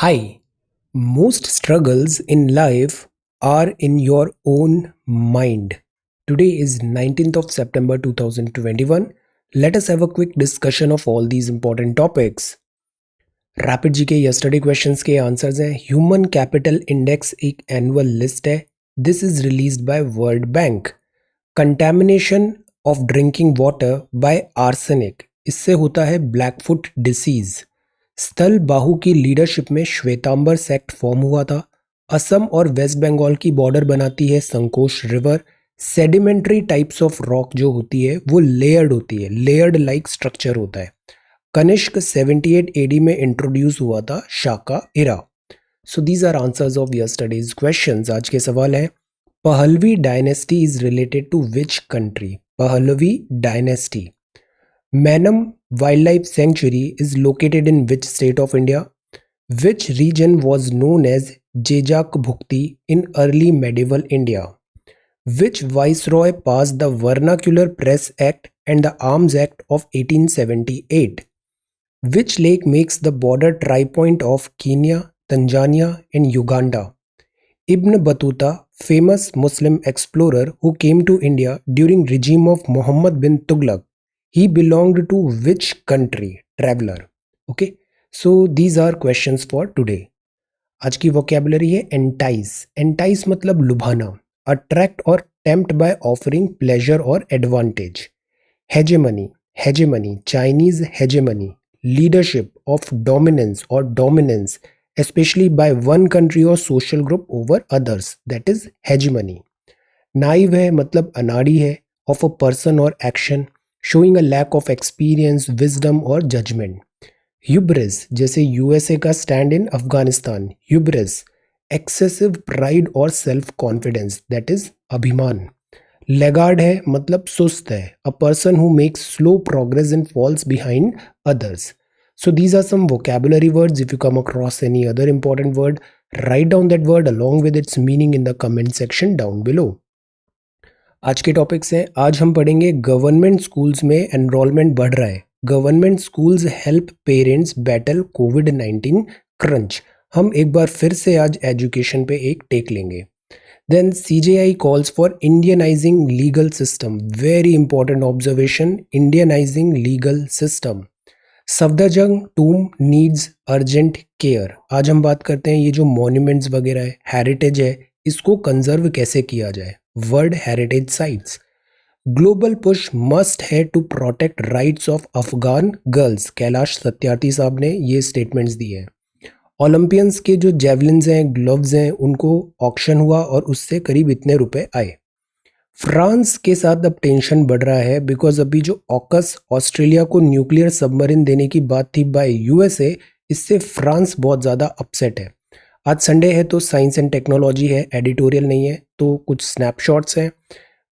Hi, most struggles in life are in your own mind. Today is 19th of September 2021. Let us have a quick discussion of all these important topics. Rapid जी के yesterday questions के answers हैं human capital index एक annual list है this is released by world bank contamination of drinking water bye arsenic इससे होता है Blackfoot disease स्थल बाहु की लीडरशिप में श्वेतांबर सेक्ट फॉर्म हुआ था असम और वेस्ट बंगाल की बॉर्डर बनाती है Sankosh river sedimentary types of rock जो होती है वो लेयर्ड होती है लेयर्ड लाइक स्ट्रक्चर होता है कनिष्क 78 एडी में इंट्रोड्यूस हुआ था Shaka era so these are answers of yesterday's questions आज के सवाल है Pahlavi dynasty is related to which country Pahlavi dynasty Mainam wildlife sanctuary is located in which state of India which region was known as Jejakabhukti in early medieval India which viceroy pass the vernacular press act and the arms act of 1878 Which lake makes the border tri-point of Kenya, Tanzania and Uganda? Ibn Battuta, famous Muslim explorer who came to India during regime of Muhammad bin Tughlaq. He belonged to which country? Traveler. Okay. So these are questions for today. आज की vocabulary है entice. Entice मतलब लुभाना. Attract or tempt by offering pleasure or advantage. Hegemony. Hegemony. Chinese hegemony. Leadership of dominance or dominance especially by one country or social group over others that is hegemony naive है मतलब अनाड़ी है of a person or action showing a lack of experience wisdom or judgment hubris जैसे USA का stand in Afghanistan hubris excessive pride or self confidence that is अभिमान laggard है मतलब सुस्त है a person who makes slow progress and falls behind others so these are some vocabulary words if you come across any other important word write down that word along with its meaning in the comment section down below आज के topics हैं आज हम पढ़ेंगे government schools में enrolment बढ़ रहा है government schools help parents battle कोविड-19 क्रंच हम एक बार फिर से आज एजुकेशन पे एक टेक लेंगे Then CJI calls for Indianizing legal system. Very important observation. Indianizing legal system. Safdarjung tomb needs urgent care आज हम बात करते हैं ये जो मॉन्यूमेंट्स वगैरह है हेरिटेज है इसको कंजर्व कैसे किया जाए world heritage sites global push must है to protect rights of Afghan girls Kailash Satyarthi साहब ने ये स्टेटमेंट्स दिए हैं ओलंपियंस के जो जेवलिन्स हैं ग्लव्स हैं उनको ऑक्शन हुआ और उससे करीब इतने रुपए आए फ्रांस के साथ अब टेंशन बढ़ रहा है बिकॉज अभी जो ऑकस ऑस्ट्रेलिया को न्यूक्लियर सबमरीन देने की बात थी बाय यूएसए इससे फ्रांस बहुत ज़्यादा अपसेट है आज संडे है तो साइंस एंड टेक्नोलॉजी है एडिटोरियल नहीं है तो कुछ स्नैपशॉट्स हैं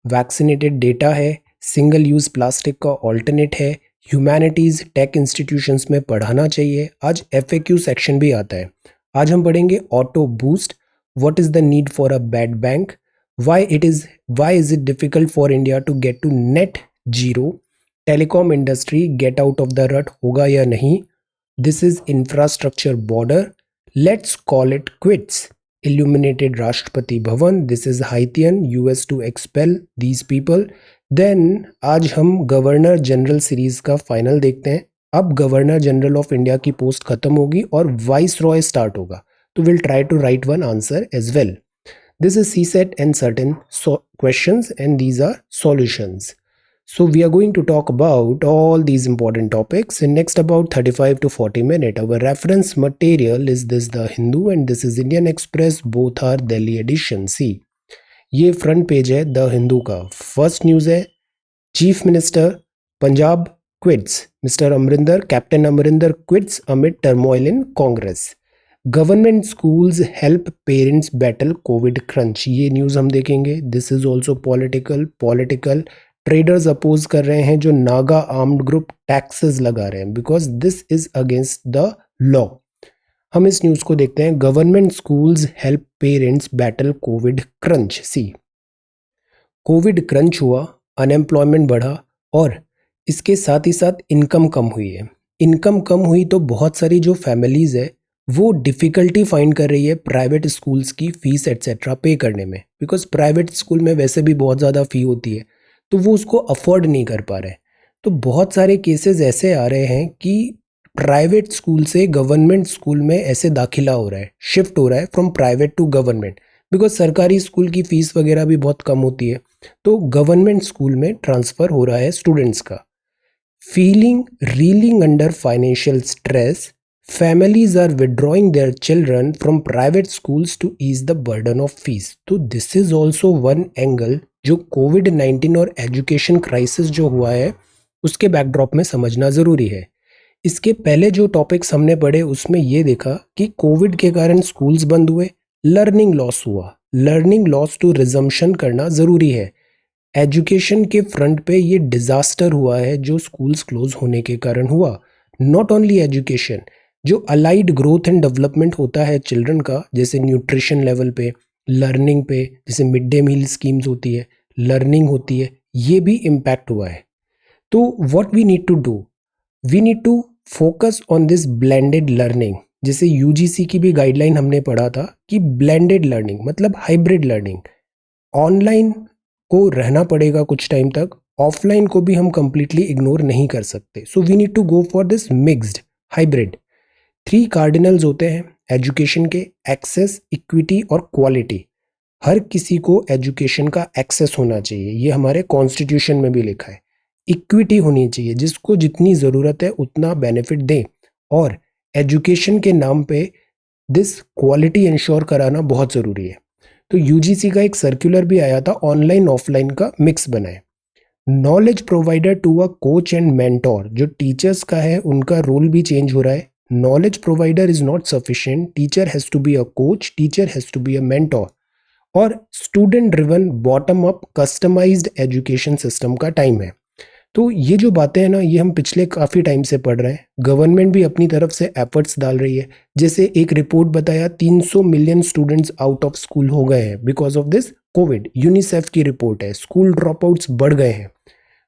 वैक्सीनेटेड डेटा है सिंगल यूज़ प्लास्टिक का ऑल्टरनेट है ह्यूमैनिटीज़ टेक इंस्टीट्यूशंस में पढ़ाना चाहिए आज FAQ सेक्शन भी आता है आज हम पढ़ेंगे auto boost what is the need for a bad bank why is it difficult for India to get to net zero telecom industry get out of the rut होगा या नहीं this is infrastructure border let's call it quits illuminated Rashtrapati Bhavan this is Haitian US to expel these people then आज हम governor general series का final देखते हैं अब governor general of India की पोस्ट खत्म होगी और वाइस रॉय स्टार्ट होगा तो will try to write one answer as well This is CSET and certain questions and these are solutions. So we are going to talk about all these important topics in next about 35 to 40 minutes. Our reference material is this The Hindu and this is Indian Express. Both are Delhi edition. See, ये front page है The Hindu का. First news है Chief Minister Punjab quits. Mr. Amrinder, Captain Amrinder quits amid turmoil in Congress. Government schools help parents battle Covid crunch ये news हम देखेंगे this is also political traders oppose कर रहे हैं जो Naga armed group taxes लगा रहे हैं because this is against the law हम इस न्यूज़ को देखते हैं government schools help parents battle Covid crunch see COVID crunch हुआ अनएम्प्लॉयमेंट बढ़ा और इसके साथ ही साथ इनकम कम हुई है इनकम कम हुई तो बहुत सारी जो फैमिलीज़ है वो डिफ़िकल्टी फाइंड कर रही है प्राइवेट स्कूल्स की फ़ीस एटसेट्रा पे करने में, बिकॉज़ प्राइवेट स्कूल में वैसे भी बहुत ज़्यादा फ़ी होती है, तो वो उसको अफ़ोर्ड नहीं कर पा रहे हैं। तो बहुत सारे केसेस ऐसे आ रहे हैं कि प्राइवेट स्कूल से गवर्नमेंट स्कूल में ऐसे दाखिला हो रहा है, शिफ्ट हो रहा है from private to government, because सरकारी स्कूल की फ़ीस वगैरह भी बहुत कम होती है, तो गवर्नमेंट स्कूल में ट्रांसफ़र हो रहा है स्टूडेंट्स का। Feeling reeling under financial stress, families are withdrawing their children from private schools to ease the burden of fees. तो this is also one angle जो कोविड-19 और एजुकेशन क्राइसिस जो हुआ है उसके बैकड्रॉप में समझना ज़रूरी है। इसके पहले जो टॉपिक्स हमने पढ़े उसमें ये देखा कि कोविड के कारण स्कूल्स बंद हुए, लर्निंग लॉस हुआ, लर्निंग लॉस टू रिजम्पशन करना ज़रूरी है। एजुकेशन के फ्रंट पे ये डिज़ास्टर हुआ है जो स्कूल्स क्लोज होने के कारण हुआ। नॉट ओनली एजुकेशन, जो अलाइड ग्रोथ एंड डेवलपमेंट होता है चिल्ड्रन का, जैसे न्यूट्रिशन लेवल पे, लर्निंग पे, जैसे मिड डे मील स्कीम्स होती है, लर्निंग होती है, ये भी इम्पैक्ट हुआ है। तो what we need to do, we need to focus on this blended learning. जैसे यूजीसी की भी गाइडलाइन हमने पढ़ा था कि ब्लेंडेड लर्निंग मतलब हाइब्रिड लर्निंग। ऑनलाइन को रहना पड़ेगा कुछ टाइम तक, ऑफलाइन को भी हम कंप्लीटली इग्नोर नहीं कर सकते। So we need to go for this mixed hybrid. 3 cardinals होते हैं एजुकेशन के: एक्सेस, इक्विटी और क्वालिटी। हर किसी को एजुकेशन का एक्सेस होना चाहिए, ये हमारे कॉन्स्टिट्यूशन में भी लिखा है। इक्विटी होनी चाहिए, जिसको जितनी ज़रूरत है उतना बेनिफिट दें, और एजुकेशन के नाम पे दिस क्वालिटी इंश्योर कराना बहुत ज़रूरी है। तो यूजीसी का एक सर्कुलर भी आया था, ऑनलाइन ऑफलाइन का मिक्स बनाए। Knowledge provider to a coach and mentor, जो टीचर्स का है उनका रोल भी चेंज हो रहा है। Knowledge provider is not sufficient, teacher has to be a coach, teacher has to be a mentor. और student driven bottom up customised education system का टाइम है। तो ये जो बातें हैं ना, ये हम पिछले काफ़ी टाइम से पढ़ रहे हैं। गवर्नमेंट भी अपनी तरफ से एफर्ट्स डाल रही है। जैसे एक रिपोर्ट बताया 300 million students out of school हो गए हैं because of this Covid. UNICEF की रिपोर्ट है, स्कूल ड्रॉप आउट्स बढ़ गए हैं।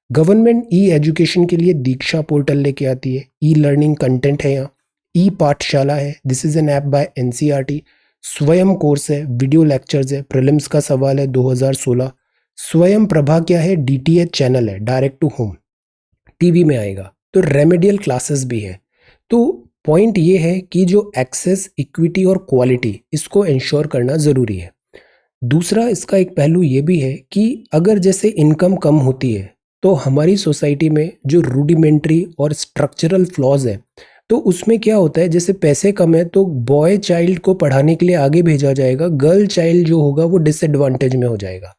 गवर्नमेंट ई एजुकेशन के लिए दीक्षा पोर्टल लेके आती है, ई लर्निंग कंटेंट है, यहाँ ई पाठशाला है, this is an app by NCERT. स्वयं कोर्स है, वीडियो लेक्चर्स है, प्रीलिम्स का सवाल है 2016। स्वयं प्रभा क्या है, डीटीएच चैनल है, डायरेक्ट टू होम, टीवी में आएगा। तो रेमेडियल क्लासेस भी है। तो पॉइंट ये है कि जो एक्सेस, इक्विटी और क्वालिटी, इसको इंश्योर करना ज़रूरी है। दूसरा इसका एक पहलू ये भी है कि अगर जैसे इनकम कम होती है तो हमारी सोसाइटी में जो रूडिमेंट्री और स्ट्रक्चरल फ्लॉज है, तो उसमें क्या होता है, जैसे पैसे कम है तो बॉय चाइल्ड को पढ़ाने के लिए आगे भेजा जाएगा, गर्ल चाइल्ड जो होगा वो डिसएडवांटेज में हो जाएगा।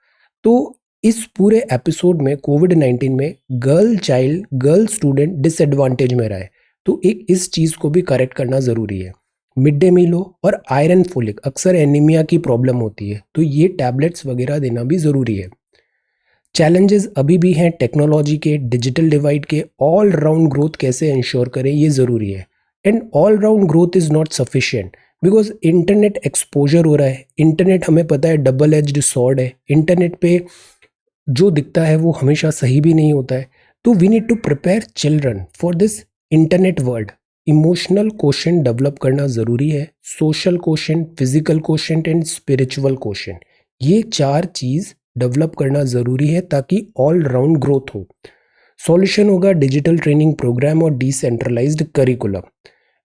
तो इस पूरे एपिसोड में कोविड-19 में girl child, girl student disadvantage में रहा है, तो एक इस चीज़ को भी करेक्ट करना ज़रूरी है। मिड डे मील हो और आयरन फोलिक, अक्सर एनीमिया की प्रॉब्लम होती है, तो ये टैबलेट्स वगैरह देना भी ज़रूरी है। चैलेंजेस अभी भी हैं टेक्नोलॉजी के, डिजिटल डिवाइड के। ऑल राउंड ग्रोथ कैसे इंश्योर करें, ये ज़रूरी है। And all round growth is not sufficient because internet exposure हो रहा है। इंटरनेट हमें पता है डबल एज्ड सॉर्ड है। इंटरनेट पे जो दिखता है वो हमेशा सही भी नहीं होता है। तो we need to prepare children for this internet world. Emotional quotient develop करना ज़रूरी है, social quotient, physical quotient and spiritual quotient, ये 4 चीज़ डेवलप करना ज़रूरी है ताकि ऑल राउंड ग्रोथ हो। सॉल्यूशन होगा डिजिटल ट्रेनिंग प्रोग्राम और डिसेंट्रलाइज्ड करिकुलम।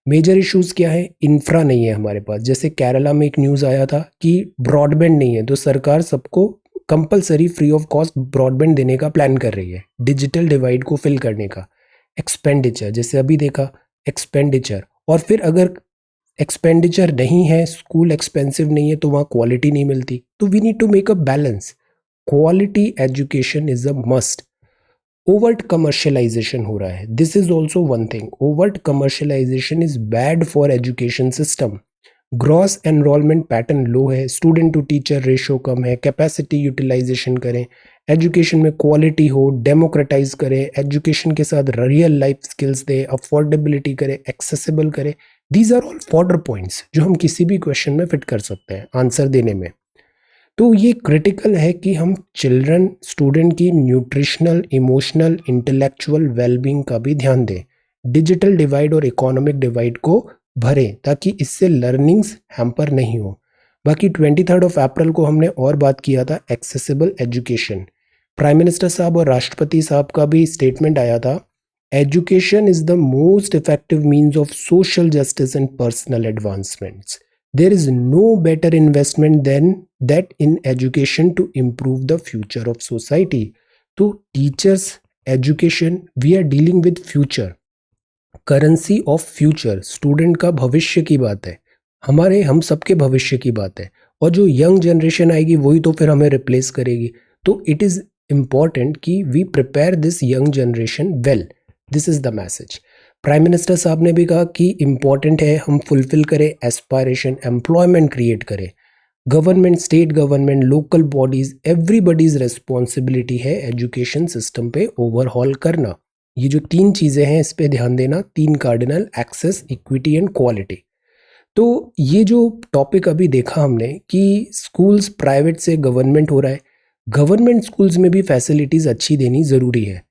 मेजर इश्यूज क्या है, इंफ्रा नहीं है हमारे पास। जैसे केरला में एक न्यूज़ आया था कि ब्रॉडबैंड नहीं है, तो सरकार सबको compulsory free of cost broadband देने का प्लान कर रही है, डिजिटल डिवाइड को फिल करने का। एक्सपेंडिचर, जैसे अभी देखा एक्सपेंडिचर, और फिर अगर एक्सपेंडिचर नहीं है, स्कूल एक्सपेंसिव नहीं है, तो वहाँ क्वालिटी नहीं मिलती। तो we need to make a balance. Quality education is a must. Overt commercialisation हो रहा है, this is also one thing. Overt commercialisation is bad for education system. Gross enrolment pattern low है, स्टूडेंट टू टीचर रेशो कम है, capacity utilisation करें, education में quality हो, democratise करें, एजुकेशन के साथ रियल लाइफ स्किल्स दें, अफोर्डेबिलिटी करें, एक्सेसिबल करें। दीज आर ऑल फॉर्डर पॉइंट्स जो हम किसी भी क्वेश्चन में फिट कर सकते हैं आंसर देने में। तो ये क्रिटिकल है कि हम चिल्ड्रन, स्टूडेंट की न्यूट्रिशनल, इमोशनल, इंटेलेक्चुअल वेलबींग का भी ध्यान दें। डिजिटल डिवाइड और इकोनॉमिक डिवाइड को भरें ताकि इससे लर्निंग्स हैम्पर नहीं हो। बाकी 23 अप्रैल को हमने और बात किया था एक्सेसिबल एजुकेशन। प्राइम मिनिस्टर साहब और राष्ट्रपति साहब का भी स्टेटमेंट आया था, education is the most effective means of social justice and personal advancements. There is no better investment than that in education to improve the future of society. तो teachers, education, we are dealing with future, currency of future, student का भविष्य की बात है, हमारे हम सबके भविष्य की बात है, और जो यंग जनरेशन आएगी वही तो फिर हमें रिप्लेस करेगी। तो इट इज़ इम्पॉर्टेंट कि we prepare this young generation well, this is the message. Prime minister साहब ने भी कहा कि इम्पॉर्टेंट है हम फुलफिल करें एस्पायरेशन, एम्प्लॉयमेंट क्रिएट करें। Government, state government, local bodies, everybody's responsibility है एजुकेशन सिस्टम पे ओवरहॉल करना। ये जो तीन चीज़ें हैं इस पे ध्यान देना, तीन cardinal, access, equity and quality. तो ये जो टॉपिक अभी देखा हमने कि स्कूल्स प्राइवेट से गवर्नमेंट हो रहा है, गवर्नमेंट स्कूल्स में भी फैसिलिटीज़ अच्छी देनी ज़रूरी है।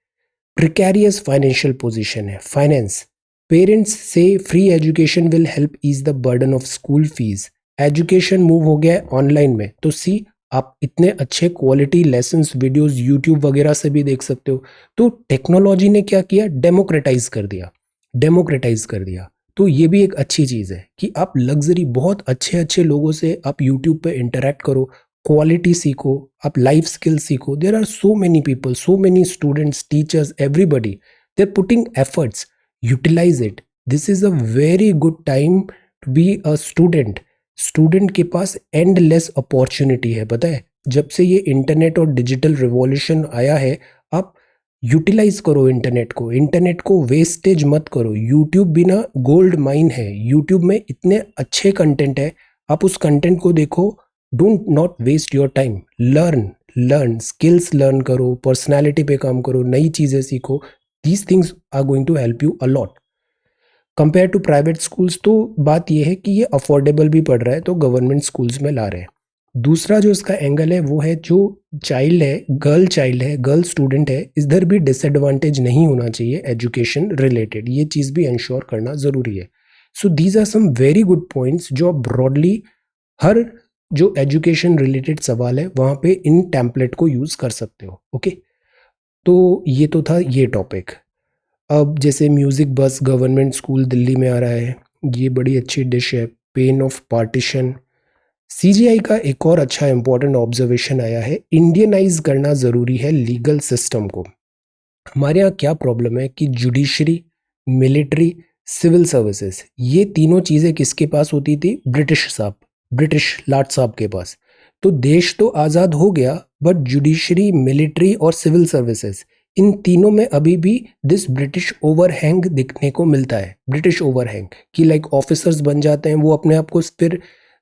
प्रिकैरियस फाइनेंशियल पोजीशन है, फाइनेंस, पेरेंट्स से free education will help ease the burden of school fees. Education move हो गया है ऑनलाइन में, तो सी आप इतने अच्छे क्वालिटी लेसन्स वीडियोस यूट्यूब वगैरह से भी देख सकते हो। तो टेक्नोलॉजी ने क्या किया, डेमोक्रेटाइज कर दिया, डेमोक्रेटाइज कर दिया। तो ये भी एक अच्छी चीज़ है कि आप लग्जरी, बहुत अच्छे अच्छे लोगों से आप यूट्यूब पे इंटरेक्ट करो, क्वालिटी सीखो, आप लाइफ स्किल सीखो। There are so many people, so many students, teachers, everybody, they are putting efforts, utilise it. This is a very good time to be a student. Student के पास endless opportunity है, पता है, जब से ये internet और डिजिटल रिवॉल्यूशन आया है। आप यूटिलाइज करो इंटरनेट को, इंटरनेट को वेस्टेज मत करो। यूट्यूब भी ना गोल्ड माइन है, यूट्यूब में इतने अच्छे कंटेंट है, आप उस कंटेंट को देखो। Don't not waste your time, learn, learn skills, learn करो, पर्सनैलिटी पे काम करो, नई चीज़ें सीखो। These things are going to help you a lot compare to private schools. तो बात यह है कि ये अफोर्डेबल भी पड़ रहा है, तो गवर्नमेंट स्कूल्स में ला रहे हैं। दूसरा जो इसका एंगल है वो है जो चाइल्ड है, चाइल्ड है, गर्ल स्टूडेंट है, इधर भी डिसएडवांटेज नहीं होना चाहिए एजुकेशन रिलेटेड, ये चीज़ भी इंश्योर करना ज़रूरी है। So these are some very good points जो ब्रॉडली हर जो एजुकेशन रिलेटेड सवाल है वहाँ पे इन टेम्पलेट को यूज़ कर सकते हो। ओके, तो ये तो था ये टॉपिक। अब जैसे म्यूज़िक बस गवर्नमेंट स्कूल दिल्ली में आ रहा है, ये बड़ी अच्छी डिश है, पेन ऑफ पार्टीशन। सीजीआई का एक और अच्छा इंपॉर्टेंट ऑब्जर्वेशन आया है, इंडियनाइज करना ज़रूरी है लीगल सिस्टम को। हमारे यहाँ क्या प्रॉब्लम है कि जुडिशरी, मिलिट्री, सिविल सर्विसेज, ये तीनों चीज़ें किसके पास होती थी, ब्रिटिश साहब, ब्रिटिश लाट साहब के पास। तो देश तो आज़ाद हो गया, बट जुडिशरी, मिलिट्री और सिविल सर्विसेज, इन तीनों में अभी भी दिस ब्रिटिश ओवरहैंग दिखने को मिलता है। ब्रिटिश ओवरहैंग कि लाइक ऑफिसर्स बन जाते हैं, वो अपने आप को फिर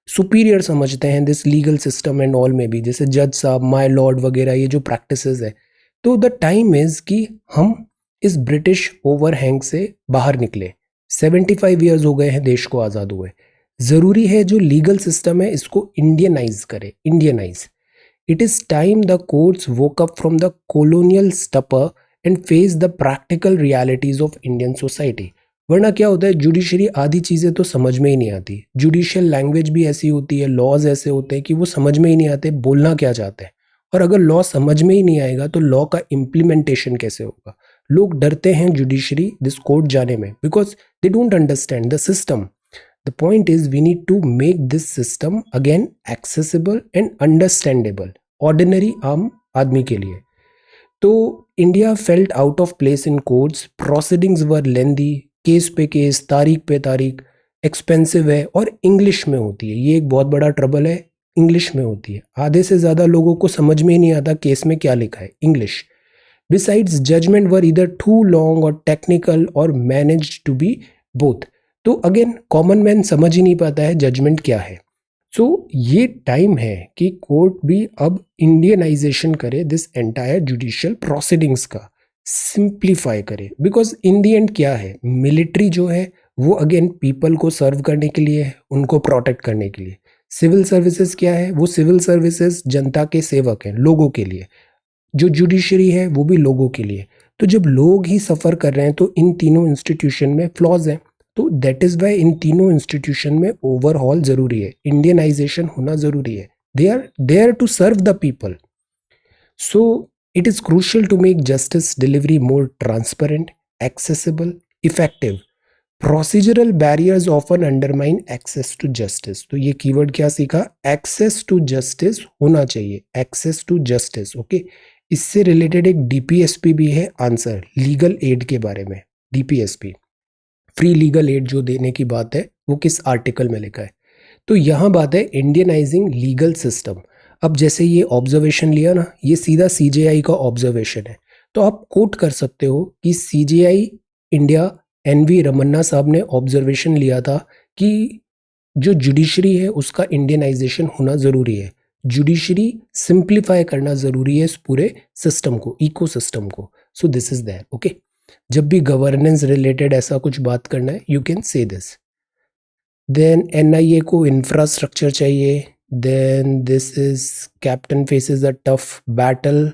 सुपीरियर समझते हैं this legal system and all में भी, जैसे जज साहब, माय लॉर्ड वगैरह, ये जो प्रैक्टिसेस है। तो द टाइम इज कि हम इस ब्रिटिश ओवरहैंग से बाहर निकले। 75 ईयर्स हो गए हैं देश को आज़ाद हुए। ज़रूरी है जो लीगल सिस्टम है इसको इंडियनाइज करे, Indianise. It is time the courts woke up from the colonial stupor and faced the practical realities of Indian society. वरना क्या होता है, जुडिशरी आधी चीज़ें तो समझ में ही नहीं आती, जुडिशियल लैंग्वेज भी ऐसी होती है, लॉज ऐसे होते हैं कि वो समझ में ही नहीं आते बोलना क्या चाहते हैं। और अगर लॉ समझ में ही नहीं आएगा तो लॉ का इम्प्लीमेंटेशन कैसे होगा। लोग डरते हैं जुडिशरी दिस कोर्ट जाने में because they don't understand the system. The point is we need to make this system again accessible and understandable ordinary आम आदमी के लिए। तो India felt out of place in courts, proceedings were lengthy, case पे case, तारीख पे तारीख, expensive है और इंग्लिश में होती है। ये एक बहुत बड़ा ट्रबल है, इंग्लिश में होती है। आधे से ज़्यादा लोगों को समझ में ही नहीं आता केस में क्या लिखा है, इंग्लिश। बिसाइड्स जजमेंट वर इधर टू लॉन्ग और टेक्निकल और मैनेज्ड टू बी बोथ। तो अगेन कॉमन मैन समझ ही नहीं पाता है जजमेंट क्या है। सो ये टाइम है कि कोर्ट भी अब इंडियनाइजेशन करे दिस एंटायर जुडिशियल प्रोसीडिंग्स का, सिंप्लीफाई करे। बिकॉज इन दी एंड क्या है, मिलिट्री जो है वो अगेन पीपल को सर्व करने के लिए है, उनको प्रोटेक्ट करने के लिए। सिविल सर्विसेज क्या है, वो सिविल सर्विसेज जनता के सेवक हैं, लोगों के लिए। जो जुडिशरी है वो भी लोगों के लिए। तो जब लोग ही सफ़र कर रहे हैं तो इन तीनों इंस्टीट्यूशन में फ्लॉज हैं। तो दैट इज वाई इन तीनों इंस्टीट्यूशन में ओवरहॉल जरूरी है, इंडियनाइजेशन होना जरूरी है. They are there to serve the people. So it is crucial to make justice delivery more transparent, accessible, effective. Procedural barriers often undermine access to justice. तो ये keyword क्या सीखा? Access to justice होना चाहिए. Access to justice. Okay. इससे related एक DPSP भी है आंसर लीगल एड के बारे में. डीपीएसपी फ्री लीगल एड जो देने की बात है वो किस आर्टिकल में लिखा है? तो यहाँ बात है इंडियनाइजिंग लीगल सिस्टम. अब जैसे ये ऑब्जर्वेशन लिया ना, ये सीधा सीजेआई का ऑब्जर्वेशन है. तो आप कोट कर सकते हो कि सीजेआई इंडिया एनवी रमन्ना साहब ने ऑब्जर्वेशन लिया था कि जो जुडिशरी है उसका इंडियनाइजेशन होना ज़रूरी है. जुडिशरी सिंप्लीफाई करना ज़रूरी है इस पूरे सिस्टम को, इकोसिस्टम को. So this is that. Okay. जब भी गवर्नेंस रिलेटेड ऐसा कुछ बात करना है you can say this. Then NIA को इंफ्रास्ट्रक्चर चाहिए. Then this is captain faces a tough battle.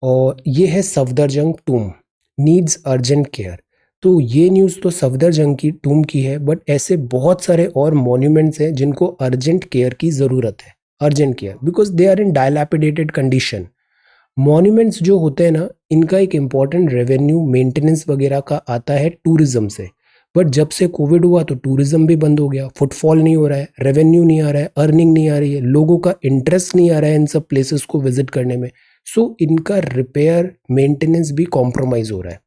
और ये है Safdarjung tomb needs urgent care. तो ये न्यूज़ तो सफदरजंग की टूम की है, बट ऐसे बहुत सारे और मॉन्यूमेंट्स हैं जिनको अर्जेंट केयर की ज़रूरत है. Urgent care because they are in dilapidated condition. Monuments जो होते हैं ना, इनका एक इम्पॉर्टेंट रेवेन्यू मेंटेनेंस वगैरह का आता है टूरिज्म से. बट जब से कोविड हुआ तो टूरिज्म भी बंद हो गया, फुटफॉल नहीं हो रहा है, रेवेन्यू नहीं आ रहा है, अर्निंग नहीं आ रही है, लोगों का इंटरेस्ट नहीं आ रहा है इन सब प्लेसेस को विजिट करने में. सो इनका रिपेयर मेंटेनेंस भी कॉम्प्रोमाइज हो रहा है.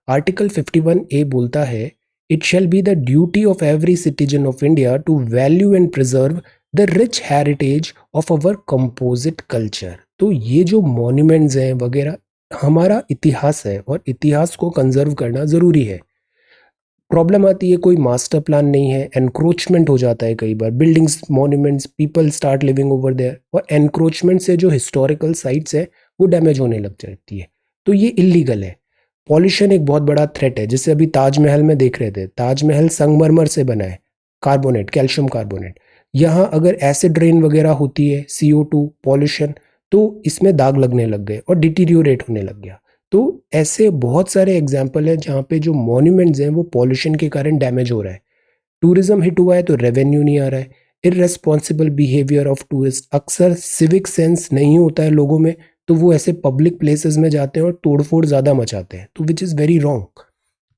आर्टिकल 51A बोलता है it shall be the duty of every citizen of India to value and preserve the rich heritage of our composite culture. तो ये जो मॉन्यूमेंट्स हैं वगैरह हमारा इतिहास है और इतिहास को कंजर्व करना ज़रूरी है. प्रॉब्लम आती है कोई मास्टर प्लान नहीं है, एनक्रोचमेंट हो जाता है कई बार, buildings monuments people start living over there, और एनक्रोचमेंट से जो हिस्टोरिकल साइट्स है वो डैमेज होने लग जाती है. तो ये इलीगल है. पॉल्यूशन एक बहुत बड़ा थ्रेट है. जैसे अभी ताजमहल में देख रहे थे, ताजमहल संगमरमर से बना है, कार्बोनेट कैल्शियम कार्बोनेट. यहाँ अगर एसिड रेन वगैरह होती है, CO2 पॉल्यूशन, तो इसमें दाग लगने लग गए और डिटीरियोरेट होने लग गया. तो ऐसे बहुत सारे एग्जाम्पल हैं जहाँ पे जो मॉन्यूमेंट्स हैं वो पॉल्यूशन के कारण डैमेज हो रहा है. टूरिज्म हिट हुआ है तो रेवेन्यू नहीं आ रहा है. Irresponsible behaviour of tourist. अक्सर सिविक सेंस नहीं होता है लोगों में, तो वो ऐसे पब्लिक प्लेसेस में जाते हैं और तोड़फोड़ ज़्यादा मचाते हैं, तो which is very wrong.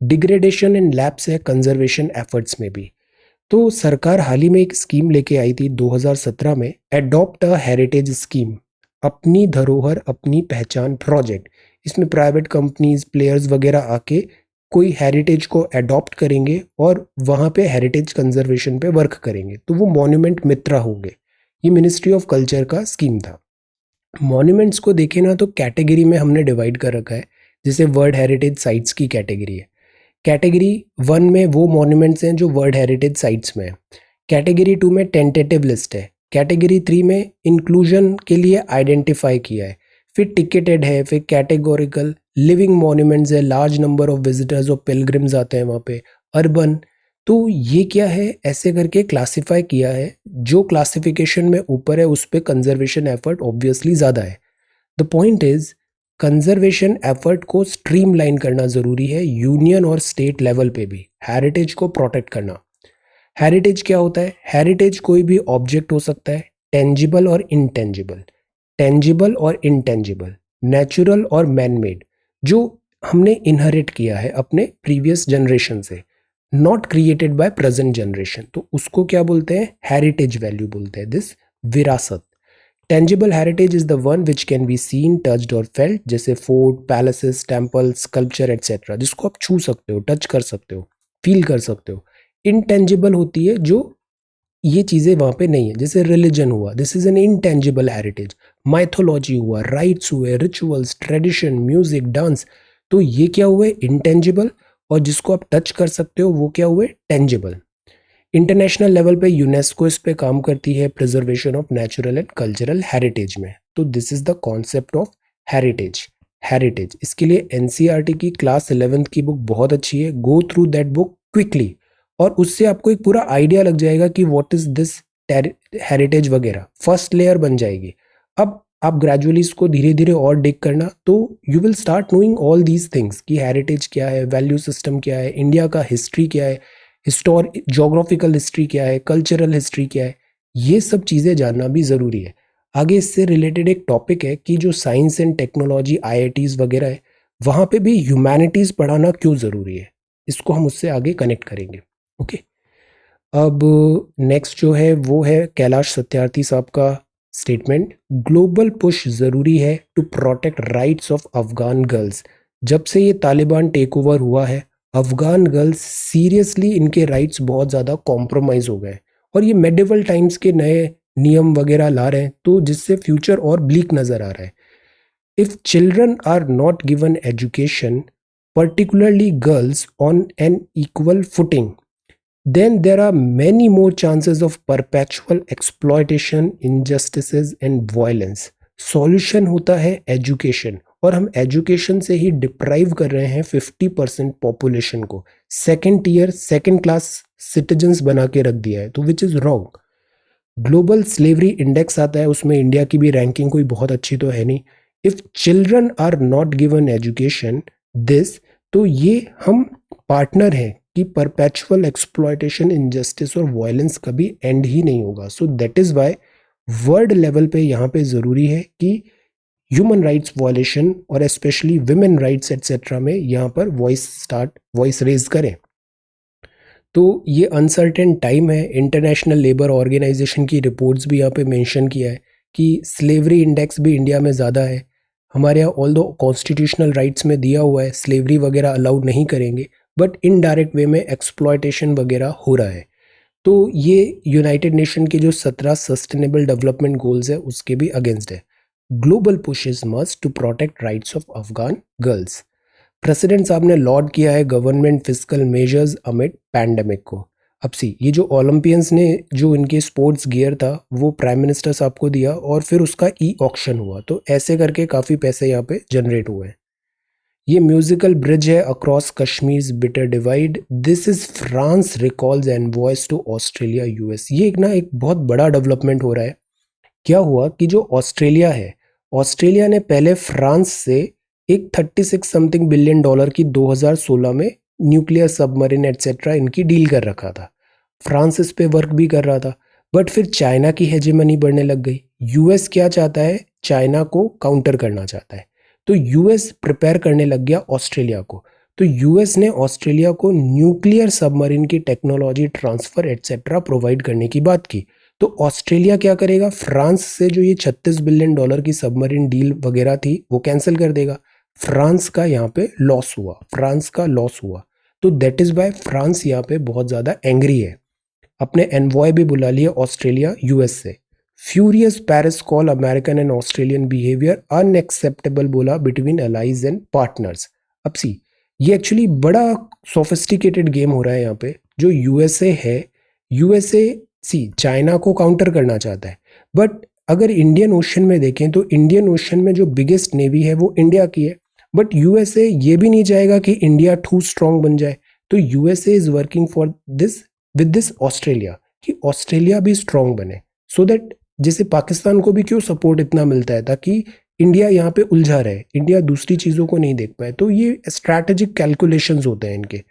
Degradation in lapse है कंजर्वेशन एफर्ट्स में भी. तो सरकार हाल ही में एक स्कीम लेके आई थी 2017 में, एडॉप्ट अ हेरिटेज स्कीम, अपनी धरोहर अपनी पहचान प्रोजेक्ट. इसमें प्राइवेट कंपनीज प्लेयर्स वगैरह आके कोई हेरिटेज को अडॉप्ट करेंगे और वहाँ पे हेरिटेज कंजर्वेशन पे वर्क करेंगे, तो वो मॉन्यूमेंट मित्रा होंगे. ये मिनिस्ट्री ऑफ कल्चर का स्कीम था. मॉन्यूमेंट्स को देखें ना तो कैटेगरी में हमने डिवाइड कर रखा है. जैसे वर्ल्ड हेरिटेज साइट्स की कैटेगरी है. कैटेगरी 1 में वो मॉन्यूमेंट्स हैं जो वर्ल्ड हेरिटेज साइट्स में है. कैटेगरी 2 में टेंटेटिव लिस्ट है. कैटेगरी 3 में इंक्लूजन के लिए आइडेंटिफाई किया है. फिर टिकेटेड है, फिर कैटेगोरिकल, लिविंग मॉन्यूमेंट्स है, लार्ज नंबर ऑफ विजिटर्स और पिलग्रिम्स आते हैं वहाँ पे, अर्बन. तो ये क्या है, ऐसे करके क्लासिफाई किया है. जो क्लासिफिकेशन में ऊपर है उस पर कंजर्वेशन एफर्ट ऑब्वियसली ज़्यादा है. The point is conservation effort को स्ट्रीमलाइन करना ज़रूरी है यूनियन और स्टेट लेवल पे भी, हेरिटेज को प्रोटेक्ट करना. हेरिटेज क्या होता है? हेरिटेज कोई भी ऑब्जेक्ट हो सकता है, टेंजिबल और इनटेंजिबल, टेंजिबल और इनटेंजिबल, नेचुरल और मैन मेड, जो हमने इनहेरिट किया है अपने प्रीवियस जनरेशन से, not created by present generation. तो उसको क्या बोलते हैं? हेरिटेज वैल्यू बोलते हैं, दिस विरासत. Tangible heritage is the one which can be seen, touched और फेल्ट, जैसे fort, palaces, temples, sculpture etcetera, जिसको आप छू सकते हो, टच कर सकते हो, फील कर सकते हो. इनटेंजिबल होती है जो ये चीज़ें वहाँ पे नहीं है, जैसे रिलीजन हुआ, this is an intangible heritage. Mythology हुआ, राइट्स हुए, रिचुअल्स, ट्रेडिशन, म्यूजिक, डांस, तो ये क्या हुए? इंटेंजिबल. और जिसको आप टच कर सकते हो वो क्या हुए? टेंजिबल. इंटरनेशनल लेवल पे यूनेस्को इस पे काम करती है preservation of natural and cultural heritage में. तो this is the concept of heritage. Heritage इसके लिए एनसीईआरटी की क्लास 11th की बुक बहुत अच्छी है, go through that book quickly, और उससे आपको एक पूरा आइडिया लग जाएगा कि व्हाट इज दिस हेरिटेज वगैरह, फर्स्ट लेयर बन जाएगी. अब आप ग्रेजुअली इसको धीरे धीरे और डिग करना, तो you will start knowing all these things कि हेरिटेज क्या है, वैल्यू सिस्टम क्या है, इंडिया का हिस्ट्री क्या है. जोग्राफिकल हिस्ट्री क्या है, कल्चरल हिस्ट्री क्या है, ये सब चीज़ें जानना भी ज़रूरी है। आगे इससे रिलेटेड एक टॉपिक है कि जो साइंस एंड टेक्नोलॉजी आईआईटीज़ वगैरह है, वहाँ पे भी ह्यूमैनिटीज़ पढ़ाना क्यों ज़रूरी है, इसको हम उससे आगे कनेक्ट करेंगे। ओके, अब नेक्स्ट जो है वो है कैलाश सत्यार्थी साहब का स्टेटमेंट, ग्लोबल पुश ज़रूरी है to protect rights of Afghan girls. जब से ये तालिबान टेक ओवर हुआ है, अफगान गर्ल्स सीरियसली इनके राइट्स बहुत ज़्यादा कॉम्प्रोमाइज़ हो गए और ये मेडिवल टाइम्स के नए नियम वगैरह ला रहे हैं, तो जिससे फ्यूचर और ब्लीक नज़र आ रहा है। If children are not given education, particularly girls, on an equal footing, then there are many more chances of perpetual exploitation, injustices and violence. Solution होता है एजुकेशन, और हम एजुकेशन से ही डिप्राइव कर रहे हैं 50% पॉपुलेशन को, second tier second class citizens बना के रख दिया है, तो which is wrong. Global slavery index आता है, उसमें इंडिया की भी रैंकिंग कोई बहुत अच्छी तो है नहीं। If children are not given education this, तो ये हम पार्टनर हैं कि परपेचुअल एक्सप्लॉयटेशन, इनजस्टिस और वायलेंस कभी एंड ही नहीं होगा। So that is why world level पे यहाँ पे ज़रूरी है कि ह्यूमन राइट्स वायलेशन और स्पेशली विमेन राइट्स एट्सेट्रा में यहाँ पर वॉइस रेज करें। तो ये अनसर्टेन टाइम है। इंटरनेशनल लेबर ऑर्गेनाइजेशन की रिपोर्ट्स भी यहाँ पे मेंशन किया है कि स्लेवरी इंडेक्स भी इंडिया में ज़्यादा है। हमारे यहाँ ऑल दो कॉन्स्टिट्यूशनल राइट्स में दिया हुआ है स्लेवरी वगैरह अलाउड नहीं करेंगे, बट इनडायरेक्ट वे में एक्सप्लॉयटेशन वगैरह हो रहा है। तो ये यूनाइटेड नेशन के जो 17 सस्टेनेबल डेवलपमेंट गोल्स है उसके भी अगेंस्ट है। Global push is must to protect rights of Afghan girls. President साहब ने लॉर्ड किया है government fiscal measures amid pandemic को। अब सी ये जो ओलंपियंस ने जो इनके स्पोर्ट्स गियर था वो प्राइम मिनिस्टर साहब को दिया और फिर उसका ई ऑक्शन हुआ, तो ऐसे करके काफ़ी पैसे यहाँ पे जनरेट हुए हैं। ये म्यूजिकल ब्रिज है across Kashmir bitter divide, this is France recalls envoys to Australia US. ये एक बहुत बड़ा डेवलपमेंट हो रहा है। क्या हुआ कि जो ऑस्ट्रेलिया है, ऑस्ट्रेलिया ने पहले फ्रांस से एक 36 समथिंग बिलियन डॉलर की 2016 में न्यूक्लियर सबमरीन एटसेट्रा इनकी डील कर रखा था। फ्रांस इस पे वर्क भी कर रहा था, बट फिर चाइना की हेजेमनी बढ़ने लग गई। यूएस क्या चाहता है, चाइना को काउंटर करना चाहता है, तो यूएस प्रिपेयर करने लग गया ऑस्ट्रेलिया को। तो यूएस ने ऑस्ट्रेलिया को न्यूक्लियर सबमरीन की टेक्नोलॉजी ट्रांसफर एटसेट्रा प्रोवाइड करने की बात की। तो ऑस्ट्रेलिया क्या करेगा, फ्रांस से जो ये 36 बिलियन डॉलर की सबमरीन डील वगैरह थी वो कैंसिल कर देगा। फ्रांस का यहाँ पे लॉस हुआ, फ्रांस का लॉस हुआ। तो दैट इज वाई फ्रांस यहाँ पे बहुत ज़्यादा एंग्री है। अपने एनवॉय भी बुला लिए ऑस्ट्रेलिया यूएस से। Furious Paris call American and Australian behaviour unacceptable बोला बिटवीन अलाइज एंड पार्टनर्स। अब सी ये एक्चुअली बड़ा सोफिस्टिकेटेड गेम हो रहा है यहाँ पे। जो यूएसए है, यूएसए सी चाइना को काउंटर करना चाहता है, बट अगर इंडियन ओशन में देखें तो इंडियन ओशन में जो बिगेस्ट नेवी है वो इंडिया की है, बट यूएसए ये भी नहीं चाहेगा कि इंडिया टू स्ट्रांग बन जाए। तो USA is working for this with this Australia कि ऑस्ट्रेलिया भी स्ट्रांग बने, सो दैट जैसे पाकिस्तान को भी क्यों सपोर्ट इतना मिलता है ताकि इंडिया यहाँ पे उलझा रहे, इंडिया दूसरी चीज़ों को नहीं देख पाए। तो ये स्ट्रैटेजिक कैलकुलेशंस होते हैं इनके।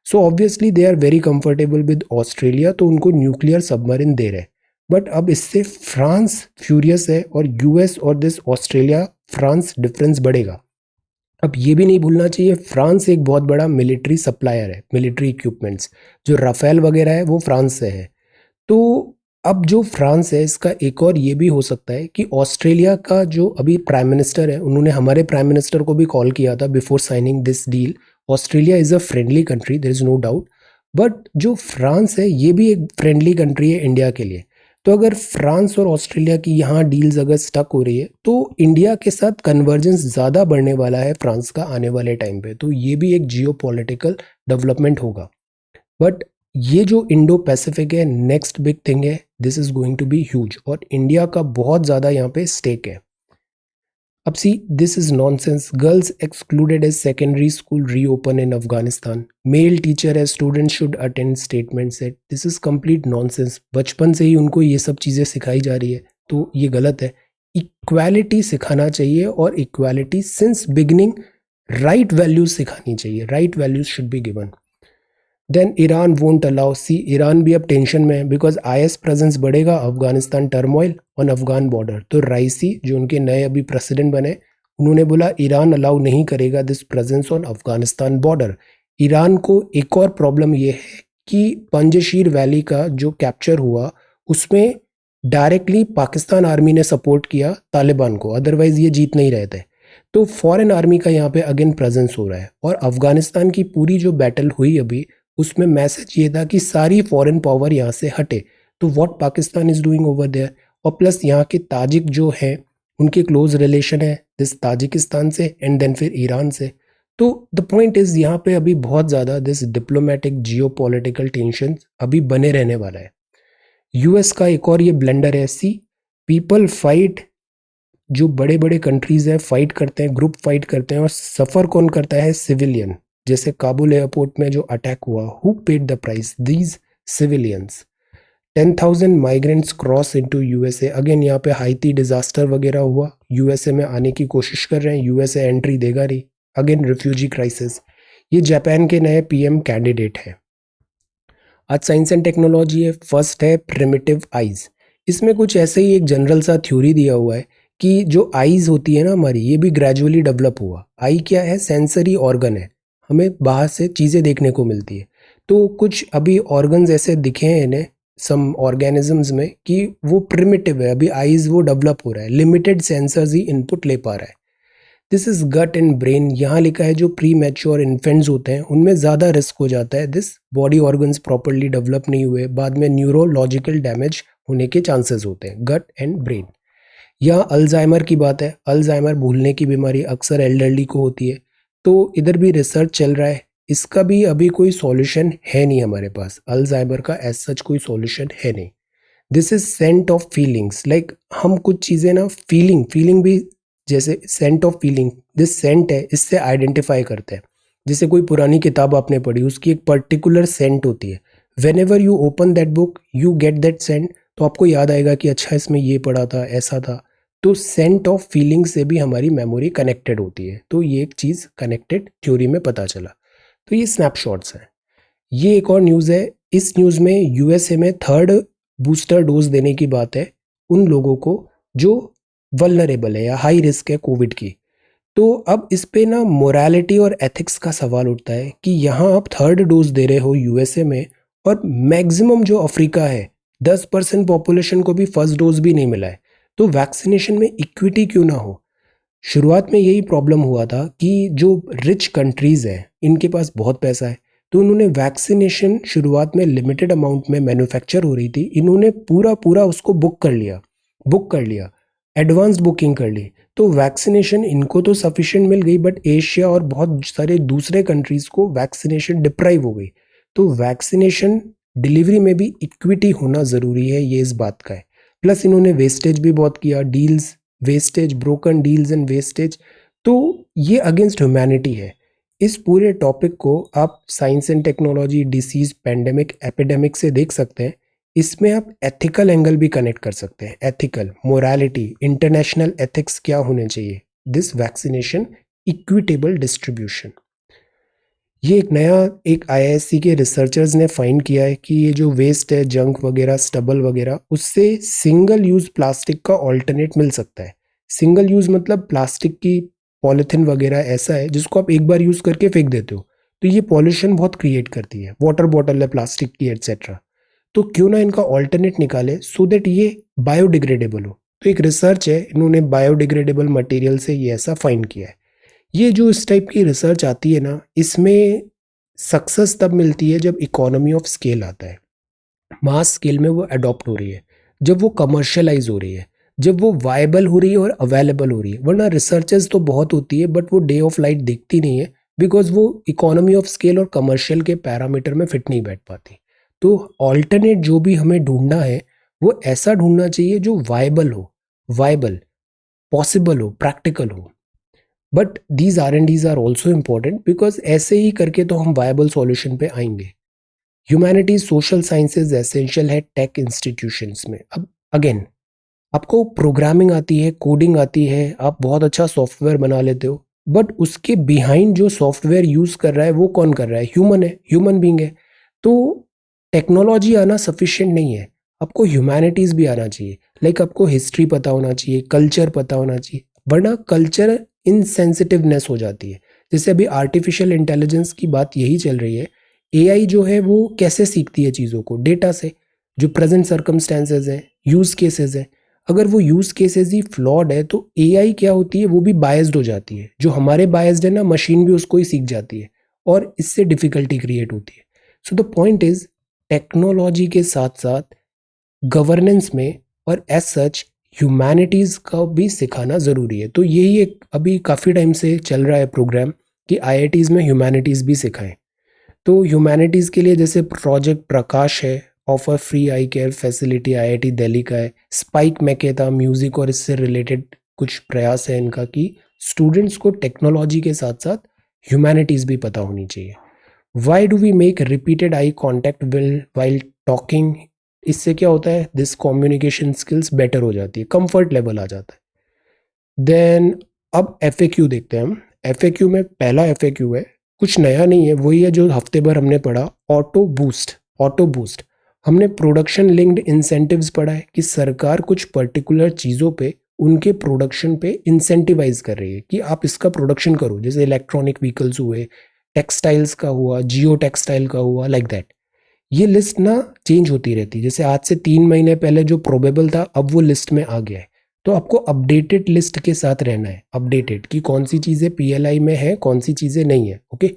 So obviously they are very comfortable with Australia, तो उनको न्यूक्लियर सबमरीन दे रहे हैं। बट अब इससे फ्रांस फ्यूरियस है और यूएस और दिस ऑस्ट्रेलिया फ्रांस डिफरेंस बढ़ेगा। अब ये भी नहीं भूलना चाहिए फ्रांस एक बहुत बड़ा मिलिट्री सप्लायर है, मिलिट्री इक्विपमेंट्स जो राफेल वगैरह है वो फ्रांस से है। तो अब जो फ्रांस है इसका एक और ये भी हो सकता है कि ऑस्ट्रेलिया का जो अभी प्राइम मिनिस्टर है, उन्होंने हमारे प्राइम मिनिस्टर को भी कॉल किया था before signing this deal. Australia is a friendly country, there is no doubt, but जो फ्रांस है ये भी एक फ्रेंडली कंट्री है इंडिया के लिए। तो अगर फ्रांस और ऑस्ट्रेलिया की यहाँ डील्स अगर स्टक हो रही है तो इंडिया के साथ कन्वर्जेंस ज़्यादा बढ़ने वाला है फ्रांस का आने वाले टाइम पे। तो ये भी एक जियो पॉलिटिकल डेवलपमेंट होगा। बट ये जो इंडो पैसिफिक है नेक्स्ट बिग थिंग है, this is going to be huge और इंडिया का बहुत ज़्यादा यहाँ पे स्टेक है। अब see this is nonsense, girls excluded as secondary school reopen in Afghanistan, male teacher as student should attend statement set, this is complete nonsense. बचपन से ही उनको ये सब चीज़ें सिखाई जा रही है, तो ये गलत है। इक्वालिटी सिखाना चाहिए और equality since beginning, right values सिखानी चाहिए, right values should be given. Then Iran won't allow, see Iran भी अब टेंशन में है बिकॉज आईएस प्रेजेंस बढ़ेगा, Afghanistan turmoil on Afghan border. तो राइसी जो उनके नए अभी प्रेसिडेंट बने, उन्होंने बोला ईरान अलाउ नहीं करेगा this presence on Afghanistan border. Iran को एक और प्रॉब्लम ये है कि पंजशीर वैली का जो कैप्चर हुआ उसमें डायरेक्टली पाकिस्तान आर्मी ने सपोर्ट किया तालिबान को, अदरवाइज ये जीत नहीं रहे थे। तो फॉरेन आर्मी का यहाँ पे अगेन प्रेजेंस हो रहा है। और अफगानिस्तान की पूरी जो बैटल हुई अभी, उसमें मैसेज ये था कि सारी फॉरेन पावर यहाँ से हटे। तो what Pakistan is doing over there, और प्लस यहाँ के ताजिक जो हैं उनके क्लोज रिलेशन है दिस ताजिकिस्तान से एंड देन फिर ईरान से। तो द पॉइंट इज यहाँ पे अभी बहुत ज़्यादा this diplomatic Jio political tension अभी बने रहने वाला है। यूएस का एक और ये ब्लेंडर है, सी पीपल फाइट, जो बड़े बड़े कंट्रीज हैं फाइट करते हैं, ग्रुप फाइट करते हैं, और सफ़र कौन करता है, सिविलियन। जैसे काबुल एयरपोर्ट में जो अटैक हुआ, who paid the price, these civilians. 10,000 migrants cross into USA, again यहाँ पे हाइती डिजास्टर वगैरह हुआ, यूएसए में आने की कोशिश कर रहे हैं, यूएसए एंट्री देगा नहीं, अगेन रिफ्यूजी क्राइसिस। ये जापान के नए पीएम कैंडिडेट है। आज साइंस एंड टेक्नोलॉजी है, फर्स्ट है प्रिमिटिव आइज। इसमें कुछ ऐसे ही एक जनरल सा थ्योरी दिया हुआ है कि जो आइज होती है ना हमारी, ये भी ग्रेजुअली डेवलप हुआ। आई क्या है, सेंसरी ऑर्गन है, हमें बाहर से चीज़ें देखने को मिलती है। तो कुछ अभी ऑर्गन्स ऐसे दिखे हैं इन्हें सम ऑर्गेनिजम्स में कि वो प्रिमिटिव है, अभी आइज वो डेवलप हो रहा है, लिमिटेड सेंसर्स ही इनपुट ले पा रहा है। This is gut and brain, यहाँ लिखा है जो प्री मैच्योर इन्फेंट्स होते हैं उनमें ज़्यादा रिस्क हो जाता है, this body organs properly develop नहीं हुए, बाद में न्यूरोलॉजिकल डैमेज होने के चांसेस होते हैं, गट एंड ब्रेन। यहाँ अल्जाइमर की बात है, अल्जाइमर भूलने की बीमारी अक्सर एल्डरली को होती है, तो इधर भी रिसर्च चल रहा है। इसका भी अभी कोई सॉल्यूशन है नहीं हमारे पास, अल्जाइमर का एज सच कोई सॉल्यूशन है नहीं। This is scent of feelings, like हम कुछ चीज़ें ना फीलिंग फीलिंग भी, जैसे scent of feeling, this scent है, इससे आइडेंटिफाई करते हैं। जैसे कोई पुरानी किताब आपने पढ़ी, उसकी एक पर्टिकुलर सेंट होती है, whenever you open that book you get that scent, तो आपको याद आएगा कि अच्छा इसमें ये पढ़ा था, ऐसा था। तो सेंट ऑफ फीलिंग से भी हमारी मेमोरी कनेक्टेड होती है, तो ये एक चीज़ कनेक्टेड थ्योरी में पता चला। तो ये स्नैपशॉट्स हैं। ये एक और न्यूज़ है, इस न्यूज़ में यूएसए में थर्ड बूस्टर डोज देने की बात है उन लोगों को जो वल्नरेबल है या हाई रिस्क है कोविड की। तो अब इस पे ना मोरालिटी और एथिक्स का सवाल उठता है कि यहाँ आप थर्ड डोज दे रहे हो यूएसए में, और मैक्सिमम जो अफ्रीका है 10% पॉपुलेशन को भी फर्स्ट डोज भी नहीं मिला है, तो वैक्सीनेशन में इक्विटी क्यों ना हो। शुरुआत में यही प्रॉब्लम हुआ था कि जो रिच कंट्रीज़ हैं इनके पास बहुत पैसा है, तो उन्होंने वैक्सीनेशन शुरुआत में लिमिटेड अमाउंट में मैन्युफैक्चर हो रही थी, इन्होंने पूरा पूरा उसको बुक कर लिया, एडवांस बुकिंग कर ली। तो वैक्सीनेशन इनको तो सफिशिएंट मिल गई, बट एशिया और बहुत सारे दूसरे कंट्रीज़ को वैक्सीनेशन डिप्राइव हो गई। तो वैक्सीनेशन डिलीवरी में भी इक्विटी होना ज़रूरी है, ये इस बात का है। प्लस इन्होंने वेस्टेज भी बहुत किया, deals wastage, broken deals and wastage, तो ये अगेंस्ट ह्यूमैनिटी है। इस पूरे टॉपिक को आप science and technology, disease, pandemic, epidemic से देख सकते हैं। इसमें आप एथिकल एंगल भी कनेक्ट कर सकते हैं, एथिकल, मोरालिटी, इंटरनेशनल एथिक्स क्या होने चाहिए, दिस वैक्सीनेशन, इक्विटेबल डिस्ट्रीब्यूशन। ये एक नया, एक आईआईएससी के रिसर्चर्स ने फाइंड किया है कि ये जो वेस्ट है, जंक वगैरह, स्टबल वगैरह, उससे सिंगल यूज़ प्लास्टिक का ऑल्टरनेट मिल सकता है। सिंगल यूज़ मतलब प्लास्टिक की पॉलीथिन वगैरह ऐसा है जिसको आप एक बार यूज़ करके फेंक देते हो, तो ये पॉल्यूशन बहुत क्रिएट करती है, वाटर बॉटल है प्लास्टिक की एट्सेट्रा। तो क्यों ना इनका ऑल्टरनेट निकाले सो दैट ये बायोडिग्रेडेबल हो। तो एक रिसर्च है, इन्होंने बायोडिग्रेडेबल मटेरियल से ये ऐसा फाइंड किया है। ये जो इस टाइप की रिसर्च आती है ना, इसमें सक्सेस तब मिलती है जब इकोनॉमी ऑफ स्केल आता है, मास स्केल में वो अडॉप्ट हो रही है, जब वो कमर्शियलाइज हो रही है, जब वो वायबल हो रही है और अवेलेबल हो रही है। वरना रिसर्चेस तो बहुत होती है बट वो डे ऑफ लाइट दिखती नहीं है, बिकॉज वो इकोनॉमी ऑफ स्केल और कमर्शियल के पैरामीटर में फिट नहीं बैठ पाती। तो ऑल्टरनेट जो भी हमें ढूंढना है वो ऐसा ढूंढना चाहिए जो वायबल, पॉसिबल हो, प्रैक्टिकल हो। But these are and these are also important, because ऐसे ही करके तो हम वायबल सॉल्यूशन पे आएंगे। ह्यूमैनिटीज, सोशल साइंसेज एसेंशियल है टेक इंस्टीट्यूशंस में। अब अगेन, आपको प्रोग्रामिंग आती है, कोडिंग आती है, आप बहुत अच्छा सॉफ्टवेयर बना लेते हो, बट उसके बिहाइंड जो सॉफ्टवेयर यूज कर रहा है वो कौन कर रहा है, ह्यूमन है, ह्यूमन बीइंग है। तो टेक्नोलॉजी आना सफिशिएंट नहीं है, आपको ह्यूमैनिटीज़ भी आना चाहिए। लाइक आपको हिस्ट्री पता होना चाहिए, कल्चर पता होना चाहिए, वरना कल्चर इनसेंसिटिवनेस हो जाती है। जैसे अभी आर्टिफिशियल इंटेलिजेंस की बात यही चल रही है। एआई जो है वो कैसे सीखती है चीज़ों को? डेटा से। जो प्रेजेंट सर्कमस्टेंसेज हैं, यूज़ केसेस हैं, अगर वो यूज़ केसेस ही फ्लॉड है तो एआई क्या होती है, वो भी बायस्ड हो जाती है। जो हमारे बायस्ड है ना, मशीन भी उसको ही सीख जाती है और इससे डिफिकल्टी क्रिएट होती है। So the point is, technology के साथ साथ गवर्नेंस में और एज सच ह्यूमैनिटीज़ का भी सिखाना ज़रूरी है। तो यही एक अभी काफ़ी टाइम से चल रहा है प्रोग्राम कि आईआईटीज़ में ह्यूमैनिटीज़ भी सिखाएं। तो ह्यूमैनिटीज़ के लिए जैसे प्रोजेक्ट प्रकाश है, ऑफर फ्री आई केयर फैसिलिटी, आईआईटी दिल्ली का है। स्पाइक मैकेता म्यूज़िक और इससे रिलेटेड कुछ प्रयास है इनका कि स्टूडेंट्स को टेक्नोलॉजी के साथ साथ ह्यूमैनिटीज़ भी पता होनी चाहिए। Why do we make repeated eye contact will while talking? इससे क्या होता है, दिस कम्युनिकेशन स्किल्स बेटर हो जाती है, कंफर्ट लेवल आ जाता है। देन अब एफ देखते हैं हम। एफ में पहला एफ है, कुछ नया नहीं है, वही है जो हफ्ते भर हमने पढ़ा, ऑटो बूस्ट। ऑटो बूस्ट हमने प्रोडक्शन लिंक्ड इंसेंटिव्स पढ़ा है कि सरकार कुछ पर्टिकुलर चीज़ों पे, उनके प्रोडक्शन पे इंसेंटिवाइज कर रही है कि आप इसका प्रोडक्शन करो। जैसे इलेक्ट्रॉनिक व्हीकल्स हुए, टेक्सटाइल्स का हुआ, जियो टेक्सटाइल का हुआ, लाइक दैट। ये लिस्ट ना चेंज होती रहती है। जैसे आज से 3 महीने पहले जो प्रोबेबल था, अब वो लिस्ट में आ गया है। तो आपको अपडेटेड लिस्ट के साथ रहना है, अपडेटेड कि कौन सी चीज़ें पीएलआई में है, कौन सी चीज़ें नहीं है। ओके,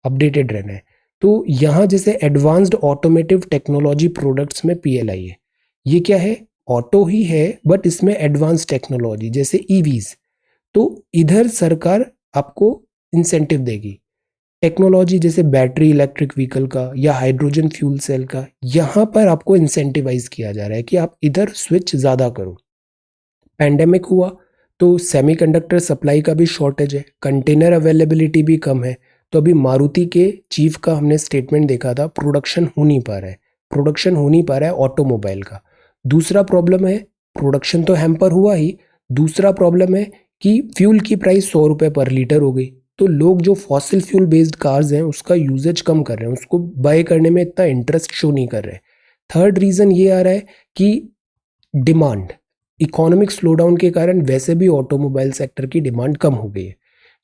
अपडेटेड रहना है। तो यहाँ जैसे एडवांस्ड ऑटोमेटिव टेक्नोलॉजी प्रोडक्ट्स में पीएलआई है। ये क्या है? ऑटो ही है बट इसमें एडवांस टेक्नोलॉजी, जैसे ईवीज। तो इधर सरकार आपको इंसेंटिव देगी। टेक्नोलॉजी जैसे बैटरी इलेक्ट्रिक व्हीकल का या हाइड्रोजन फ्यूल सेल का, यहाँ पर आपको इंसेंटिवाइज किया जा रहा है कि आप इधर स्विच ज़्यादा करो। पैंडेमिक हुआ तो सेमीकंडक्टर सप्लाई का भी शॉर्टेज है, कंटेनर अवेलेबिलिटी भी कम है। तो अभी मारुति के चीफ का हमने स्टेटमेंट देखा था, प्रोडक्शन हो नहीं पा रहा है, प्रोडक्शन हो नहीं पा रहा है ऑटोमोबाइल का। दूसरा प्रॉब्लम है, प्रोडक्शन तो हैम्पर हुआ ही, दूसरा प्रॉब्लम है कि फ्यूल की प्राइस 100 रुपये पर लीटर हो गई। तो लोग जो फॉसिल फ्यूल बेस्ड कार्स हैं उसका यूजेज कम कर रहे हैं, उसको बाय करने में इतना इंटरेस्ट शो नहीं कर रहे। थर्ड रीज़न ये आ रहा है कि डिमांड, इकोनॉमिक स्लोडाउन के कारण वैसे भी ऑटोमोबाइल सेक्टर की डिमांड कम हो गई है।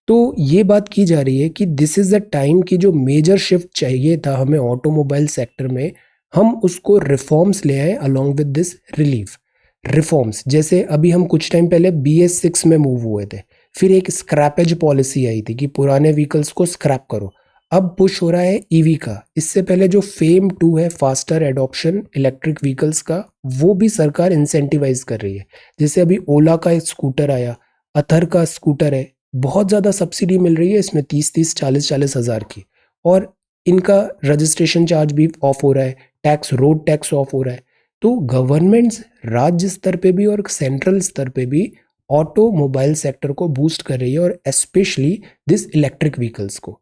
तो ये बात की जा रही है कि दिस इज़ द टाइम की जो मेजर शिफ्ट चाहिए था हमें ऑटोमोबाइल सेक्टर में, हम उसको रिफॉर्म्स ले आए along with this relief. Reforms जैसे अभी हम कुछ टाइम पहले BS6 में मूव हुए थे, फिर एक स्क्रैपेज पॉलिसी आई थी कि पुराने व्हीकल्स को स्क्रैप करो। अब पुश हो रहा है ईवी का। इससे पहले जो फेम 2 है, फास्टर एडॉप्शन इलेक्ट्रिक व्हीकल्स का, वो भी सरकार इंसेंटिवाइज कर रही है। जैसे अभी ओला का एक स्कूटर आया, अथर का स्कूटर है, बहुत ज़्यादा सब्सिडी मिल रही है इसमें, 30-30 40-40 हज़ार की। और इनका रजिस्ट्रेशन चार्ज भी ऑफ हो रहा है, टैक्स, रोड टैक्स ऑफ हो रहा है। तो गवर्नमेंट्स राज्य स्तर पे भी और सेंट्रल स्तर पे भी ऑटोमोबाइल सेक्टर को बूस्ट कर रही है, और स्पेशली दिस इलेक्ट्रिक व्हीकल्स को।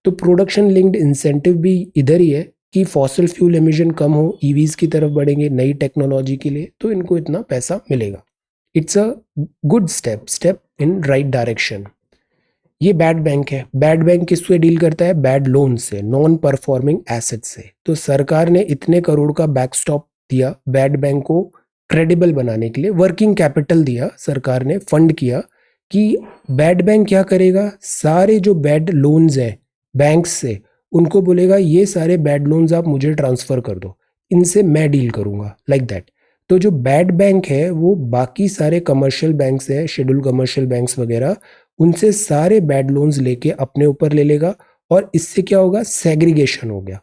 तो प्रोडक्शन लिंक्ड इंसेंटिव भी इधर ही है कि फॉसिल फ्यूल एमिशन कम हो, ईवीज की तरफ बढ़ेंगे नई टेक्नोलॉजी के लिए, तो इनको इतना पैसा मिलेगा। It's a good step, step in right direction. ये बैड बैंक है। बैड बैंक किससे डील करता है? बैड लोन से, नॉन परफॉर्मिंग एसेट से। तो सरकार ने इतने करोड़ का बैकस्टॉप दिया बैड बैंक को क्रेडिबल बनाने के लिए, वर्किंग कैपिटल दिया सरकार ने, फंड किया कि बैड बैंक क्या करेगा, सारे जो बैड लोन्स हैं बैंक्स से, उनको बोलेगा ये सारे बैड लोन्स आप मुझे ट्रांसफर कर दो, इनसे मैं डील करूंगा, लाइक दैट। तो जो बैड बैंक है वो बाकी सारे कमर्शियल बैंक्स हैं, शेड्यूल कमर्शियल बैंक्स वगैरह, उनसे सारे बैड लोन्स लेके अपने ऊपर ले लेगा। और इससे क्या होगा? सेग्रीगेशन हो गया।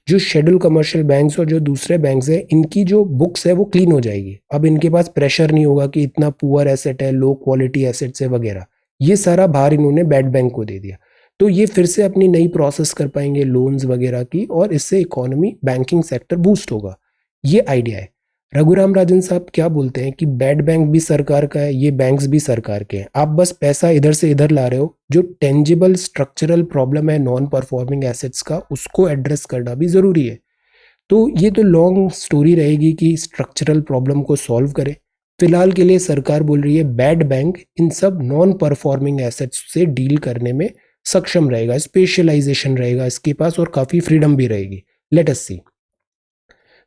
जो शेड्यूल कमर्शियल बैंक्स और जो दूसरे बैंक्स हैं, इनकी जो बुक्स है वो क्लीन हो जाएगी। अब इनके पास प्रेशर नहीं होगा कि इतना पुअर एसेट है, लो क्वालिटी एसेट्स है वगैरह। ये सारा भार इन्होंने बैड बैंक को दे दिया। तो ये फिर से अपनी नई प्रोसेस कर पाएंगे लोन्स वगैरह की, और इससे इकोनॉमी, बैंकिंग सेक्टर बूस्ट होगा। ये आइडिया है। रघुराम राजन साहब क्या बोलते हैं कि बैड बैंक भी सरकार का है, ये बैंक्स भी सरकार के हैं, आप बस पैसा इधर से इधर ला रहे हो। जो टेंजिबल स्ट्रक्चरल प्रॉब्लम है नॉन परफॉर्मिंग एसेट्स का, उसको एड्रेस करना भी जरूरी है। तो ये तो लॉन्ग स्टोरी रहेगी कि स्ट्रक्चरल प्रॉब्लम को सॉल्व करें। फिलहाल के लिए सरकार बोल रही है बैड बैंक इन सब नॉन परफॉर्मिंग एसेट्स से डील करने में सक्षम रहेगा, स्पेशलाइजेशन रहेगा इसके पास और काफ़ी फ्रीडम भी रहेगी। लेट अस सी।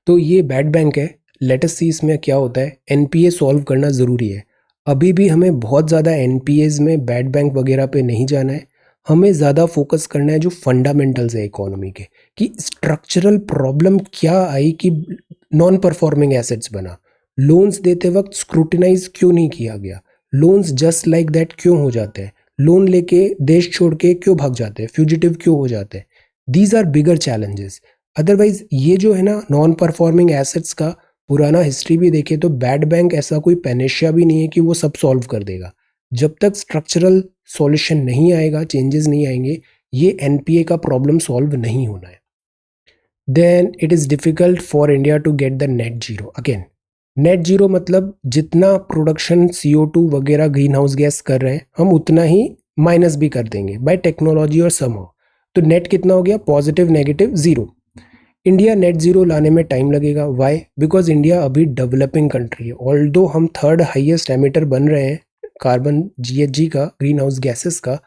तो ये बैड बैंक है, लेट अस सी इसमें क्या होता है। एनपीए सॉल्व करना ज़रूरी है। अभी भी हमें बहुत ज़्यादा एनपीएज में बैड बैंक वगैरह पे नहीं जाना है। हमें ज़्यादा फोकस करना है जो फंडामेंटल्स है इकोनॉमी के, कि स्ट्रक्चरल प्रॉब्लम क्या आई कि नॉन परफॉर्मिंग एसेट्स बना। लोन्स देते वक्त स्क्रूटिनाइज क्यों नहीं किया गया, लोन्स जस्ट लाइक दैट क्यों हो जाते हैं, लोन लेके देश छोड़ के क्यों भाग जाते हैं, फ्यूजिटिव क्यों हो जाते हैं। These are bigger challenges. Otherwise ये जो है ना नॉन परफॉर्मिंग एसेट्स का पुराना हिस्ट्री भी देखे तो बैड बैंक ऐसा कोई पेनेशिया भी नहीं है कि वो सब सॉल्व कर देगा। जब तक स्ट्रक्चरल सॉल्यूशन नहीं आएगा, चेंजेस नहीं आएंगे, ये एनपीए का प्रॉब्लम सॉल्व नहीं होना है। Then it is difficult for India to get the net zero again. Net zero मतलब जितना प्रोडक्शन CO2 वगैरह ग्रीन हाउस गैस कर रहे हैं हम उतना ही माइनस भी कर देंगे बाय टेक्नोलॉजी और समहाउ। तो नेट कितना हो गया, positive negative zero. India net zero लाने में टाइम लगेगा। वाई? बिकॉज इंडिया अभी डेवलपिंग कंट्री है। ऑल्दो हम थर्ड हाईएस्ट एमिटर बन रहे हैं कार्बन GHG का, ग्रीन हाउस गैसेस का,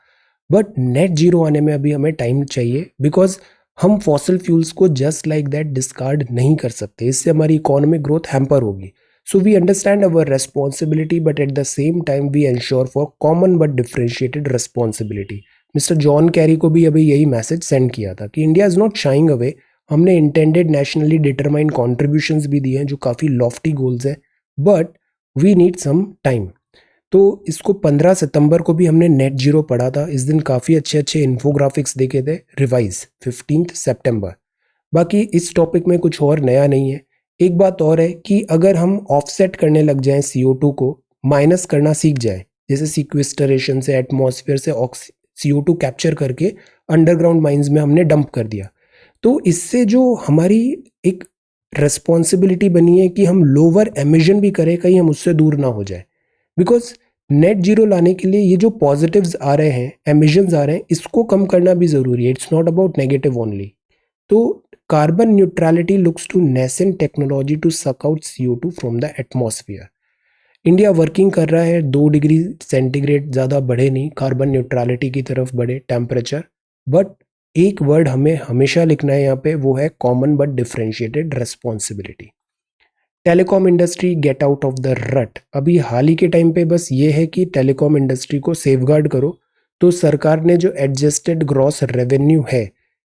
बट नेट जीरो आने में अभी हमें टाइम चाहिए। बिकॉज हम फॉसिल फ्यूल्स को जस्ट लाइक दैट डिस्कार्ड नहीं कर सकते, इससे हमारी इकोनॉमिक ग्रोथ हैम्पर होगी। So we understand our responsibility but at the same time we ensure for common but differentiated responsibility. Mister John Kerry को भी अभी यही मैसेज सेंड किया था कि India is not shying away. हमने इंटेंडेड नेशनली डिटरमाइंड कॉन्ट्रीब्यूशंस भी दिए हैं जो काफ़ी लॉफ्टी गोल्स हैं, but we need some time. तो इसको 15 सितंबर को भी हमने नेट जीरो पढ़ा था। इस दिन काफ़ी अच्छे अच्छे इन्फोग्राफिक्स देखे थे, रिवाइज 15 सितंबर। बाकी इस टॉपिक में कुछ और नया नहीं है। एक बात और है कि अगर हम ऑफसेट करने लग जाएं, CO2 को माइनस करना सीख जाए, जैसे सिक्विस्टरेशन से, एटमॉस्फेयर से CO2 कैप्चर करके अंडरग्राउंड माइंस में हमने डंप कर दिया, तो इससे जो हमारी एक रेस्पॉन्सिबिलिटी बनी है कि हम लोअर एमिशन भी करें, कहीं हम उससे दूर ना हो जाए। बिकॉज नेट जीरो लाने के लिए ये जो पॉजिटिव्स आ रहे हैं, एमिशंस आ रहे हैं, इसको कम करना भी ज़रूरी है। It's not about negative only. तो carbon neutrality looks to nascent technology to suck out CO2 from the atmosphere. India working कर रहा है 2 डिग्री सेंटीग्रेड, ज़्यादा बढ़े नहीं, कार्बन न्यूट्रलिटी की तरफ बढ़े टेम्परेचर। बट एक वर्ड हमें हमेशा लिखना है यहाँ पे, वो है common but differentiated responsibility. Telecom industry get out of the रट। अभी हाल ही के टाइम पे बस ये है कि टेलीकॉम इंडस्ट्री को सेफगार्ड करो। तो सरकार ने जो एडजस्टेड ग्रॉस रेवेन्यू है,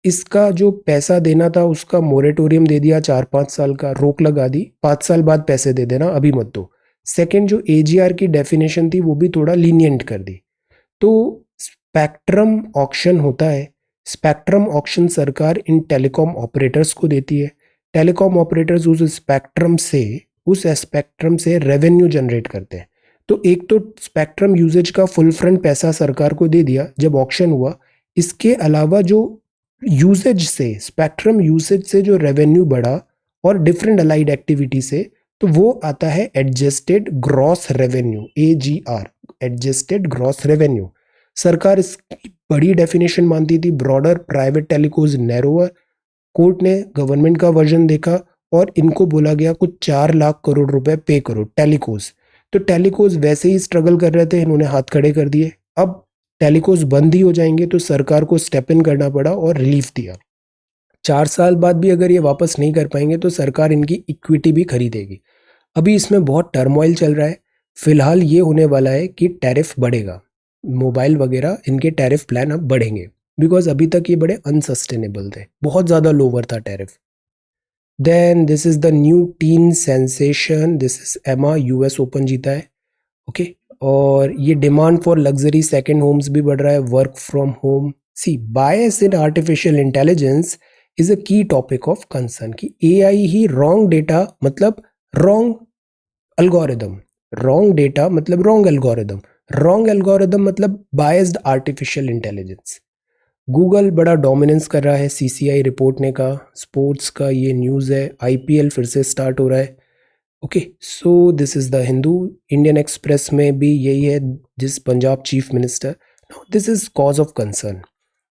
इसका जो पैसा देना था उसका मोरेटोरियम दे दिया, 4-5 साल का रोक लगा दी, 5 साल बाद पैसे दे देना, अभी मत दो। सेकेंड, जो AGR की डेफिनेशन थी वो भी थोड़ा लीनियंट कर दी। तो स्पेक्ट्रम ऑक्शन होता है, स्पेक्ट्रम ऑक्शन सरकार इन टेलीकॉम ऑपरेटर्स को देती है। टेलीकॉम ऑपरेटर्स उस स्पेक्ट्रम से रेवेन्यू जनरेट करते हैं। तो एक तो स्पेक्ट्रम यूजेज का फुल फ्रंट पैसा सरकार को दे दिया जब ऑक्शन हुआ। इसके अलावा जो यूसेज से, स्पेक्ट्रम यूसेज से जो रेवेन्यू बढ़ा और डिफरेंट अलाइड एक्टिविटी से, तो वो आता है adjusted gross revenue, AGR, adjusted gross revenue. सरकार इसकी बड़ी डेफिनेशन मानती थी, ब्रॉडर प्राइवेट टेलिकोज नैरोअर। कोर्ट ने गवर्नमेंट का वर्जन देखा और इनको बोला गया कुछ 4 लाख करोड़ रुपए पे करो टेलिकोज। तो टेलिकोज वैसे ही स्ट्रगल कर रहे थे, इन्होंने हाथ खड़े कर दिए। अब टेलिकोज बंद ही हो जाएंगे तो सरकार को स्टेप इन करना पड़ा और रिलीफ दिया। 4 साल बाद भी अगर ये वापस नहीं कर पाएंगे तो सरकार इनकी इक्विटी भी खरीदेगी। अभी इसमें बहुत टर्मोइल चल रहा है। फिलहाल ये होने वाला है कि टैरिफ बढ़ेगा, मोबाइल वगैरह इनके टैरिफ प्लान अब बढ़ेंगे। बिकॉज अभी तक ये बड़े अनसस्टेनेबल थे, बहुत ज़्यादा लोअर था tariff. Then this is the new teen sensation, this is Emma, US open जीता है। ओके और ये demand for luxury second homes भी बढ़ रहा है, work from home. See bias in artificial intelligence is a key topic of concern कि AI ही रॉन्ग डेटा मतलब रॉन्ग एल्गोरिदम, रॉन्ग डेटा मतलब रॉन्ग एल्गोरिदम, रॉन्ग एल्गोरिदम मतलब बायस्ड आर्टिफिशियल इंटेलिजेंस। गूगल बड़ा डोमिनेंस कर रहा है, CCI रिपोर्ट ने कहा। स्पोर्ट्स का ये न्यूज़ है, IPL फिर से स्टार्ट हो रहा है। Okay so this is the Hindu. Indian express में भी यही है, जिस Punjab chief minister. This is cause of concern.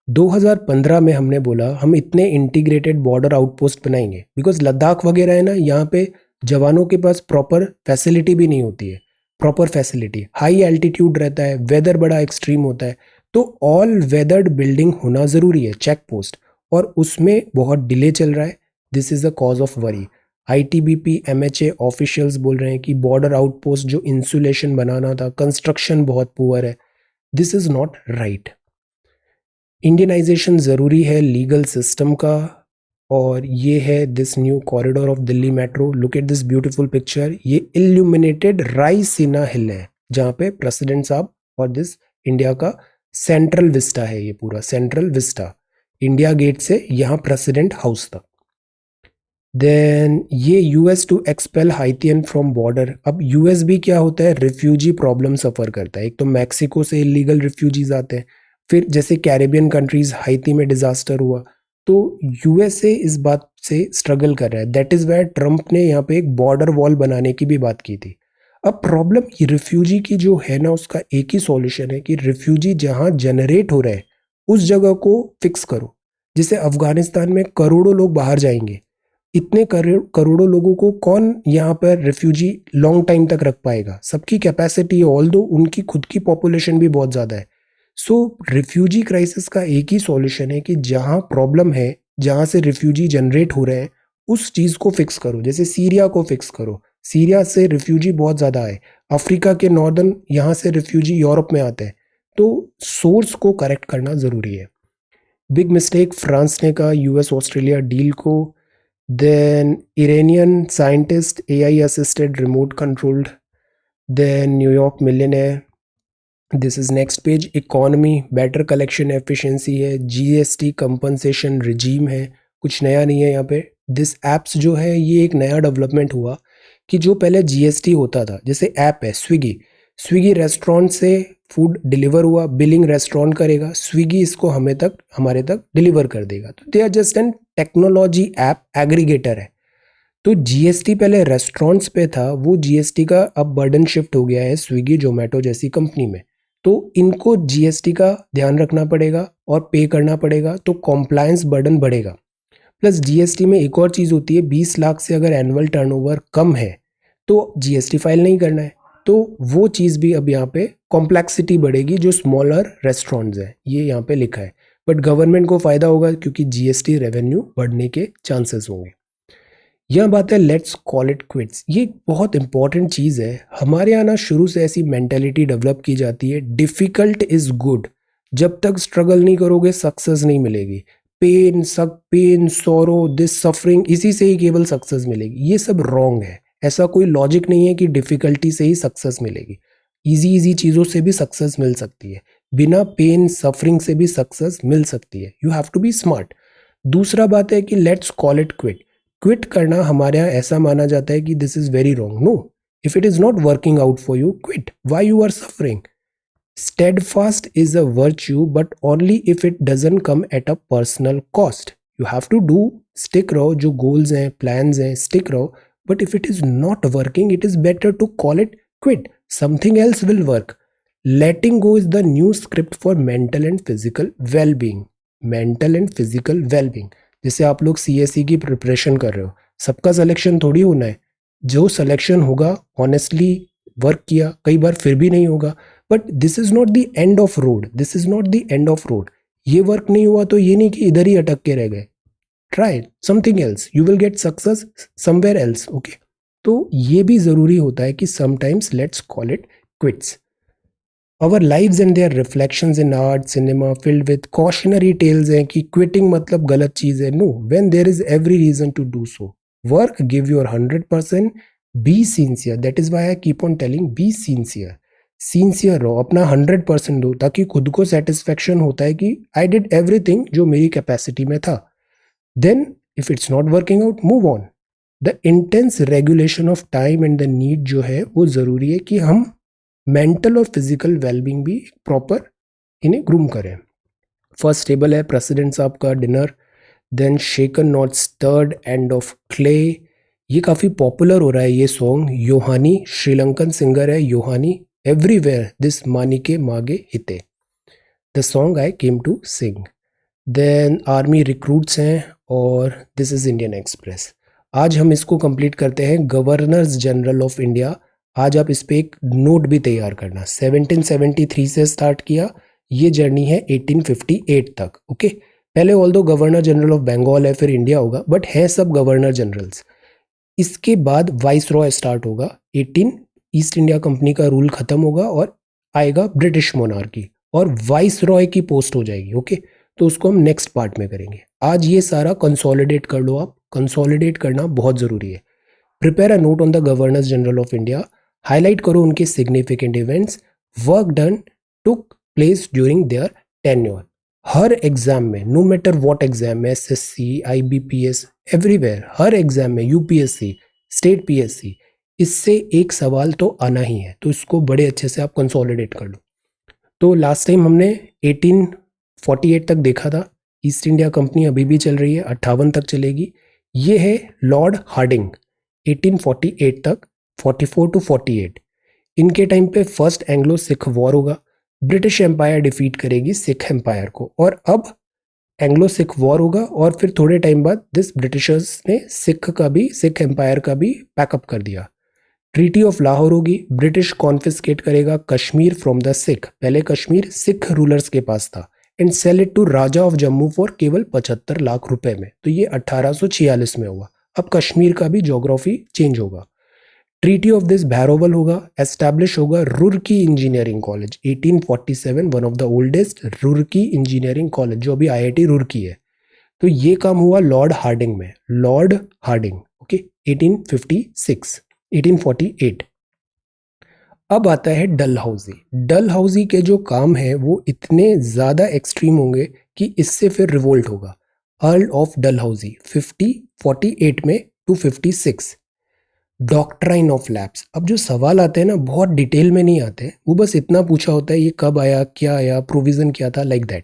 2015 में हमने बोला हम इतने इंटीग्रेटेड बॉर्डर आउटपोस्ट बनाएंगे, बिकॉज लद्दाख वगैरह है ना, यहाँ पे जवानों के पास प्रॉपर फैसिलिटी भी नहीं होती है। प्रॉपर फैसिलिटी, हाई एल्टीट्यूड रहता है, वेदर बड़ा एक्सट्रीम होता है, तो ऑल वेदर्ड बिल्डिंग होना ज़रूरी है, चेक पोस्ट। और उसमें बहुत डिले चल रहा है। This is the cause of worry. ITBP MHA officials बोल रहे हैं कि बॉर्डर आउटपोस्ट जो इंसुलेशन बनाना था, कंस्ट्रक्शन बहुत पुअर है। This is not right. Indianisation ज़रूरी है लीगल सिस्टम का, और ये है this new corridor of Delhi metro. Look at this beautiful picture. ये इल्यूमिनेटेड रायसीना हिल है जहाँ पे प्रेसिडेंट साहब और दिस इंडिया का सेंट्रल विस्टा है। ये पूरा सेंट्रल विस्टा इंडिया गेट से यहाँ प्रेसिडेंट हाउस तक। देन ये US to expel Haitians from border. अब यूएस भी क्या होता है, रिफ्यूजी प्रॉब्लम सफ़र करता है। एक तो मैक्सिको से इलीगल रिफ्यूजीज आते हैं, फिर जैसे कैरेबियन कंट्रीज हाइती में डिजास्टर हुआ, तो यूएसए इस बात से स्ट्रगल कर रहा है। दैट इज़ वाई ट्रंप ने यहाँ पे एक बॉर्डर वॉल बनाने की भी बात की थी। अब प्रॉब्लम रिफ्यूजी की जो है ना, उसका एक ही सॉल्यूशन है कि रिफ्यूजी जहाँ जनरेट हो रहे हैं उस जगह को फिक्स करो। जैसे अफगानिस्तान में करोड़ों लोग बाहर जाएंगे, इतने करोड़ों लोगों को कौन यहाँ पर रिफ्यूजी लॉन्ग टाइम तक रख पाएगा। सबकी कैपेसिटी है, ऑल्दो उनकी खुद की पॉपुलेशन भी बहुत ज़्यादा है। सो रिफ्यूजी क्राइसिस का एक ही सॉल्यूशन है कि जहाँ प्रॉब्लम है, जहाँ से रिफ्यूजी जनरेट हो रहे हैं, उस चीज़ को फिक्स करो। जैसे सीरिया को फिक्स करो, सीरिया से रिफ्यूजी बहुत ज़्यादा आए, अफ्रीका के नॉर्दर्न यहाँ से रिफ्यूजी यूरोप में आते हैं। तो सोर्स को करेक्ट करना ज़रूरी है। बिग मिस्टेक फ्रांस ने कहा यूएस ऑस्ट्रेलिया डील को। Then Iranian scientist AI assisted remote controlled. Then New York millionaire. This is next page. Economy better collection efficiency है, GST compensation regime है, कुछ नया नहीं है यहाँ पे। दिस एप्स जो है ये एक नया डेवलपमेंट हुआ कि जो पहले जीएसटी होता था, जैसे ऐप है स्विगी, स्विगी रेस्टोरेंट से फूड डिलीवर हुआ, बिलिंग रेस्टोरेंट करेगा, स्विगी इसको हमारे तक डिलीवर कर देगा। तो they are just an technology app aggregator है। तो जीएसटी पहले रेस्टोरेंट्स पे था, वो जीएसटी का अब बर्डन शिफ्ट हो गया है स्विगी जोमेटो जैसी कंपनी में। तो इनको जीएसटी का ध्यान रखना पड़ेगा और पे करना पड़ेगा, तो कॉम्प्लायंस बर्डन बढ़ेगा। प्लस जीएसटी में एक और चीज़ होती है, 20 लाख से अगर एनुअल टर्नओवर कम है तो जीएसटी फाइल नहीं करना है। तो वो चीज़ भी अब यहाँ पे कॉम्प्लेक्सिटी बढ़ेगी जो स्मॉलर रेस्टोरेंट्स हैं, ये यहाँ पे लिखा है। बट गवर्नमेंट को फ़ायदा होगा क्योंकि जीएसटी रेवेन्यू बढ़ने के चांसेस होंगे। यह बात है लेट्स कॉल इट क्विट्स। ये बहुत इंपॉर्टेंट चीज़ है। हमारे यहाँ ना शुरू से ऐसी मेंटेलिटी डेवलप की जाती है, डिफ़िकल्ट इज़ गुड। जब तक स्ट्रगल नहीं करोगे सक्सेस नहीं मिलेगी। पेन सॉरो दिस सफरिंग, इसी से ही केवल सक्सेस मिलेगी। ये सब रॉन्ग है। ऐसा कोई लॉजिक नहीं है कि डिफ़िकल्टी से ही सक्सेस मिलेगी। इजी चीज़ों से भी सक्सेस मिल सकती है, बिना पेन सफरिंग से भी सक्सेस मिल सकती है। You have to be smart. दूसरा बात है कि let's call it quit. Quit करना हमारे यहाँ ऐसा माना जाता है कि this is very wrong. No, if it is not working out for you, quit. Why you are suffering? Steadfast is a virtue, but only if it doesn't come at a personal cost. You have to do, stick रहो, जो goals हैं, plans हैं, stick रहो, but if it is not working, it is better to call it quit. Something else will work. Letting go is the new script for mental and physical well-being. Mental and physical well-being. जैसे आप लोग CSE की preparation कर रहे हो, सबका selection थोड़ी होना है। जो सिलेक्शन होगा ऑनेस्टली वर्क किया, कई बार फिर भी नहीं होगा, but this is not the end of road. This is not the end of road. ये वर्क नहीं हुआ तो ये नहीं कि इधर ही अटक के रह गए। Try something else, you will get success somewhere else. Okay, तो ये भी जरूरी होता है कि sometimes let's call it quits. Our lives and their reflections in art, cinema filled with cautionary tales हैं कि quitting मतलब गलत चीज़ है। No, when there is every reason to do so. Work, give your 100%, be sincere. That is why I keep on telling, be sincere. Sincere रहो, अपना 100% दो, ताकि खुद को satisfaction होता है कि I did everything जो मेरी capacity में था। Then, if it's not working out, move on. The intense regulation of time and the need जो है वो ज़रूरी है कि हम मेंटल और फिजिकल वेलबींग भी प्रॉपर इन्हें ग्रूम करें। फर्स्ट टेबल है प्रेसिडेंट साहब का डिनर। Then shaken not stirred end of clay, ये काफ़ी पॉपुलर हो रहा है ये सॉन्ग। योहानी श्रीलंकन सिंगर है Yohani. Everywhere this Manike Mage Hithe, the song I came to sing. Then army recruits हैं और दिस इज़ इंडियन एक्सप्रेस। आज हम इसको कंप्लीट करते हैं, गवर्नर्स जनरल ऑफ इंडिया। आज आप इस पर एक नोट भी तैयार करना। 1773 से स्टार्ट किया, ये जर्नी है 1858 तक। ओके, पहले ऑल दो गवर्नर जनरल ऑफ बंगाल है, फिर इंडिया होगा, बट है सब गवर्नर जनरल्स। इसके बाद वाइस रॉय स्टार्ट होगा। 18 ईस्ट इंडिया कंपनी का रूल खत्म होगा और आएगा ब्रिटिश मोनार्की, और वाइस रॉय की पोस्ट हो जाएगी। ओके, तो उसको हम नेक्स्ट पार्ट में करेंगे। आज ये सारा कंसोलिडेट कर लो आप, कंसोलिडेट करना बहुत ज़रूरी है। Prepare a note on the governors general of India, highlight करो उनके significant events, work done took place during their tenure. हर एग्जाम में, no matter what exam, SSC, IBPS, everywhere, हर एग्जाम में, यूपीएससी, स्टेट पीएससी, इससे एक सवाल तो आना ही है। तो इसको बड़े अच्छे से आप कंसोलिडेट कर लो। तो लास्ट टाइम हमने 1848 तक देखा था। ईस्ट इंडिया कंपनी अभी भी चल रही है, 58 तक चलेगी। ये है लॉर्ड हार्डिंग, 1848 तक, 44 टू 48। इनके टाइम पे फर्स्ट एंग्लो सिख वॉर होगा, ब्रिटिश एम्पायर डिफीट करेगी सिख एम्पायर को, और अब एंग्लो सिख वॉर होगा, और फिर थोड़े टाइम बाद दिस ब्रिटिशर्स ने सिख एम्पायर का भी पैकअप कर दिया। ट्रीटी ऑफ लाहौर होगी, ब्रिटिश कॉन्फिस्केट करेगा कश्मीर फ्रॉम द सिख, पहले कश्मीर सिख रूलर्स के पास था, and sell it to Raja of Jammu for केवल 75 लाख रुपए में। तो ये 1846 में हुआ। अब कश्मीर का भी ज्योग्राफी चेंज होगा। ट्रीटी ऑफ दिस भैरोवल होगा, एस्टैब्लिश होगा Roorkee engineering college, 1847, one of the oldest Roorkee engineering college, जो अभी आईआईटी रुरकी है। तो ये काम हुआ लॉर्ड हार्डिंग में, लॉर्ड हार्डिंग। ओके, 1856, 1848। अब आता है डलहौजी। डलहौजी के जो काम है वो इतने ज़्यादा एक्सट्रीम होंगे कि इससे फिर रिवोल्ट होगा। अर्ल ऑफ डलहौजी, 5048 में टू 56। Doctrine of lapse. अब जो सवाल आते हैं ना, बहुत डिटेल में नहीं आते, वो बस इतना पूछा होता है ये कब आया, क्या आया, प्रोविजन क्या था, लाइक दैट।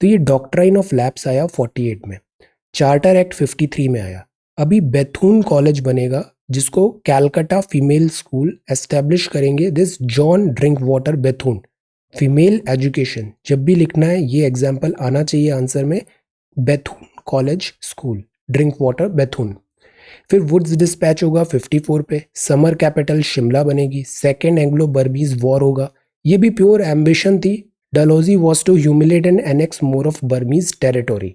तो ये डॉक्ट्राइन ऑफ लैप्स आया 48 में। चार्टर एक्ट 53 में आया। अभी बेथून कॉलेज बनेगा, जिसको कैलकाटा फीमेल स्कूल एस्टेब्लिश करेंगे this John drink water Bethune. Female education जब भी लिखना है, ये एग्जाम्पल आना चाहिए आंसर में, Bethune college school, drink water Bethune. फिर वुड्स डिस्पैच होगा 54 पे। समर कैपिटल शिमला बनेगी। सेकेंड एंग्लो बर्मीज वॉर होगा, ये भी प्योर एम्बिशन थी। Dalhousie was to humiliate and annex more of Burmese territory.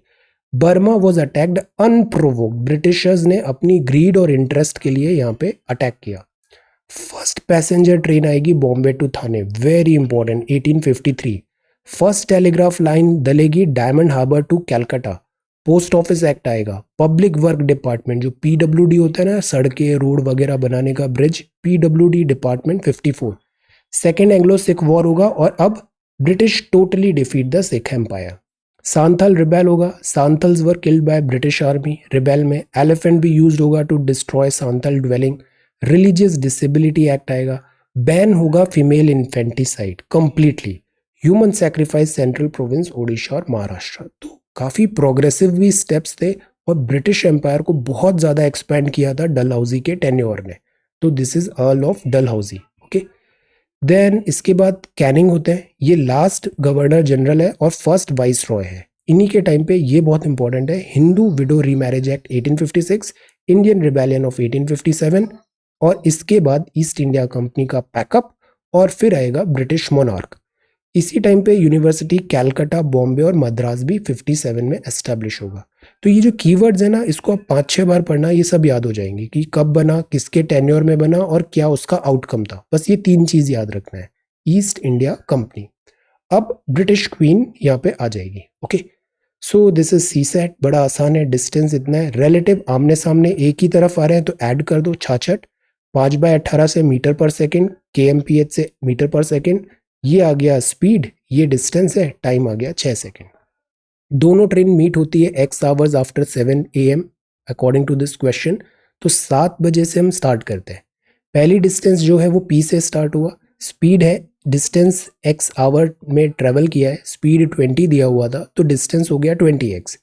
Burma was attacked unprovoked, Britishers ने अपनी ग्रीड और इंटरेस्ट के लिए यहाँ पे अटैक किया। फर्स्ट पैसेंजर ट्रेन आएगी Bombay to Thane, very important, 1853। First telegraph line डलेगी Diamond Harbour to Calcutta. Post office act आएगा। पब्लिक वर्क डिपार्टमेंट, जो पीडब्ल्यूडी होता है ना, सड़कें रोड वगैरह बनाने का, bridge, PWD department, 54। Second Anglo Sikh war होगा, और अब British totally defeat the Sikh empire. Santhal rebel होगा, Santhals were killed by British army. Rebel में एलिफेंट भी यूज्ड होगा to destroy Santhal dwelling. Religious disability act आएगा। बैन होगा female infanticide completely. Human sacrifice central province Odisha और महाराष्ट्र। तो काफ़ी प्रोग्रेसिव भी स्टेप्स थे, और ब्रिटिश एम्पायर को बहुत ज़्यादा एक्सपैंड किया था डलहौजी के टेन्योर ने। तो this is Earl of Dalhousie. Okay, then इसके बाद कैनिंग होते हैं, ये लास्ट गवर्नर जनरल है और फर्स्ट वाइस रॉय है। इन्हीं के टाइम पे ये बहुत इंपॉर्टेंट है, Hindu window remarriage act 1856, Indian rebellion of 1857, और इसके बाद ईस्ट इंडिया कंपनी का पैकअप, और फिर आएगा ब्रिटिश मोनार्क। इसी टाइम पे यूनिवर्सिटी कैलकाटा, बॉम्बे और मद्रास भी 57 में एस्टेब्लिश होगा। तो ये जो कीवर्ड्स है ना, इसको आप 5-6 बार पढ़ना, ये सब याद हो जाएंगे कि कब बना, किसके टेन्योर में बना, और क्या उसका आउटकम था। बस ये 3 चीज याद रखना है। East India Company. अब ब्रिटिश क्वीन यहाँ पे आ जाएगी। Okay, so this is see set, बड़ा आसान है, डिस्टेंस इतना है। रिलेटिव आमने सामने एक ही तरफ आ रहे हैं तो ऐड कर दो 66। 5/18 से मीटर पर सेकेंड, KMPH से मीटर पर सेकेंड। ये आ गया स्पीड, ये डिस्टेंस है, टाइम आ गया 6 सेकेंड। दोनों ट्रेन मीट होती है x hours after 7 AM according to this question. तो 7 बजे से हम स्टार्ट करते हैं। पहली डिस्टेंस जो है वो P से स्टार्ट हुआ। स्पीड है, डिस्टेंस x आवर में ट्रेवल किया है, स्पीड 20 दिया हुआ था, तो डिस्टेंस हो गया 20x।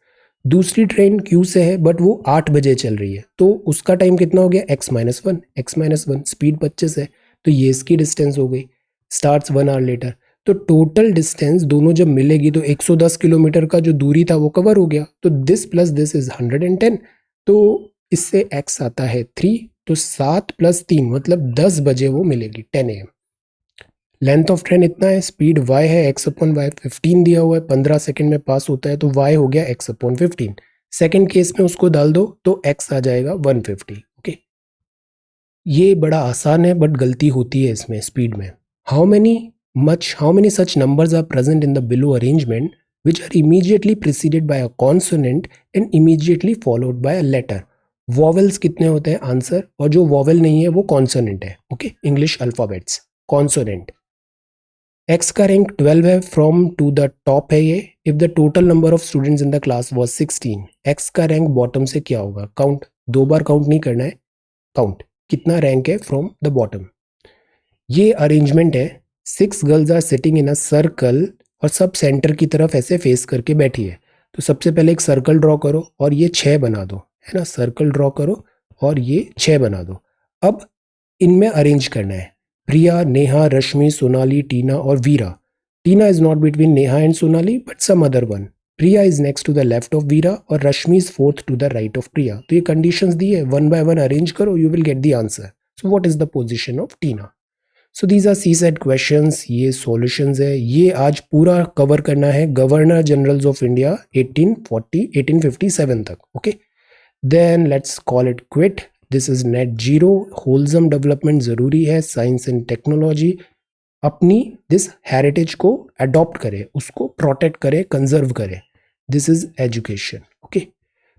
दूसरी ट्रेन Q से है, बट वो 8 बजे चल रही है, तो उसका टाइम कितना हो गया, x-1, स्पीड 25 है, तो ये इसकी डिस्टेंस हो गई। Starts 1 hour later. तो टोटल डिस्टेंस दोनों जब मिलेगी तो 110 किलोमीटर का जो दूरी था वो कवर हो गया। तो दिस प्लस दिस इज 110, तो इससे x आता है 3, तो 7 + 3 मतलब 10 बजे वो मिलेगी, 10 AM। लेंथ ऑफ ट्रेन इतना है, स्पीड y है, x अपॉन वाई 15 दिया हुआ है, 15 सेकंड में पास होता है तो y हो गया x अपॉन 15। सेकंड केस में उसको डाल दो तो x आ जाएगा 150। ओके, ये बड़ा आसान है बट गलती होती है इसमें स्पीड में। How many such numbers are present in the below arrangement which are immediately preceded by a consonant and immediately followed by a letter। Vowels कितने होते हैं आंसर, और जो वॉवेल नहीं है वो कॉन्सोनेंट है। Okay, English alphabets consonant. X का रैंक 12 है, फ्रॉम टू द टॉप है ये। If the total number of students in the class was 16, x का रैंक बॉटम से क्या होगा, काउंट, 2 बार काउंट नहीं करना है, काउंट कितना रैंक है फ्रॉम द बॉटम। ये अरेंजमेंट है, 6 girls are sitting in a circle और सब सेंटर की तरफ ऐसे फेस करके बैठी है। तो सबसे पहले एक सर्कल ड्रॉ करो और ये 6 बना दो, है ना, सर्कल ड्रॉ करो और ये 6 बना दो। अब इनमें अरेंज करना है, प्रिया, नेहा, रश्मि, सोनाली, टीना और Veera. Tina is not between Neha and Sonali but some other one. Priya is next to the left of Veera और Rashmi is fourth to the right of Priya. तो ये कंडीशंस दी है, 1 बाय 1 अरेंज करो, you will get the answer. So what is the position of Tina. So these are C set questions, ये solutions है। ये आज पूरा कवर करना है गवर्नर जनरल्स ऑफ इंडिया 1857 तक। Okay, then let's call it quit. This is net zero. Wholesome development जरूरी है, साइंस एंड टेक्नोलॉजी अपनी दिस हेरिटेज को अडॉप्ट करे, उसको प्रोटेक्ट करे, कंजर्व करे। This is education. Okay,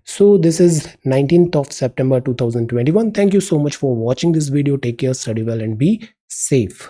so this is 19th of September 2021. Thank you so much for watching this video. Take care, study well and be safe.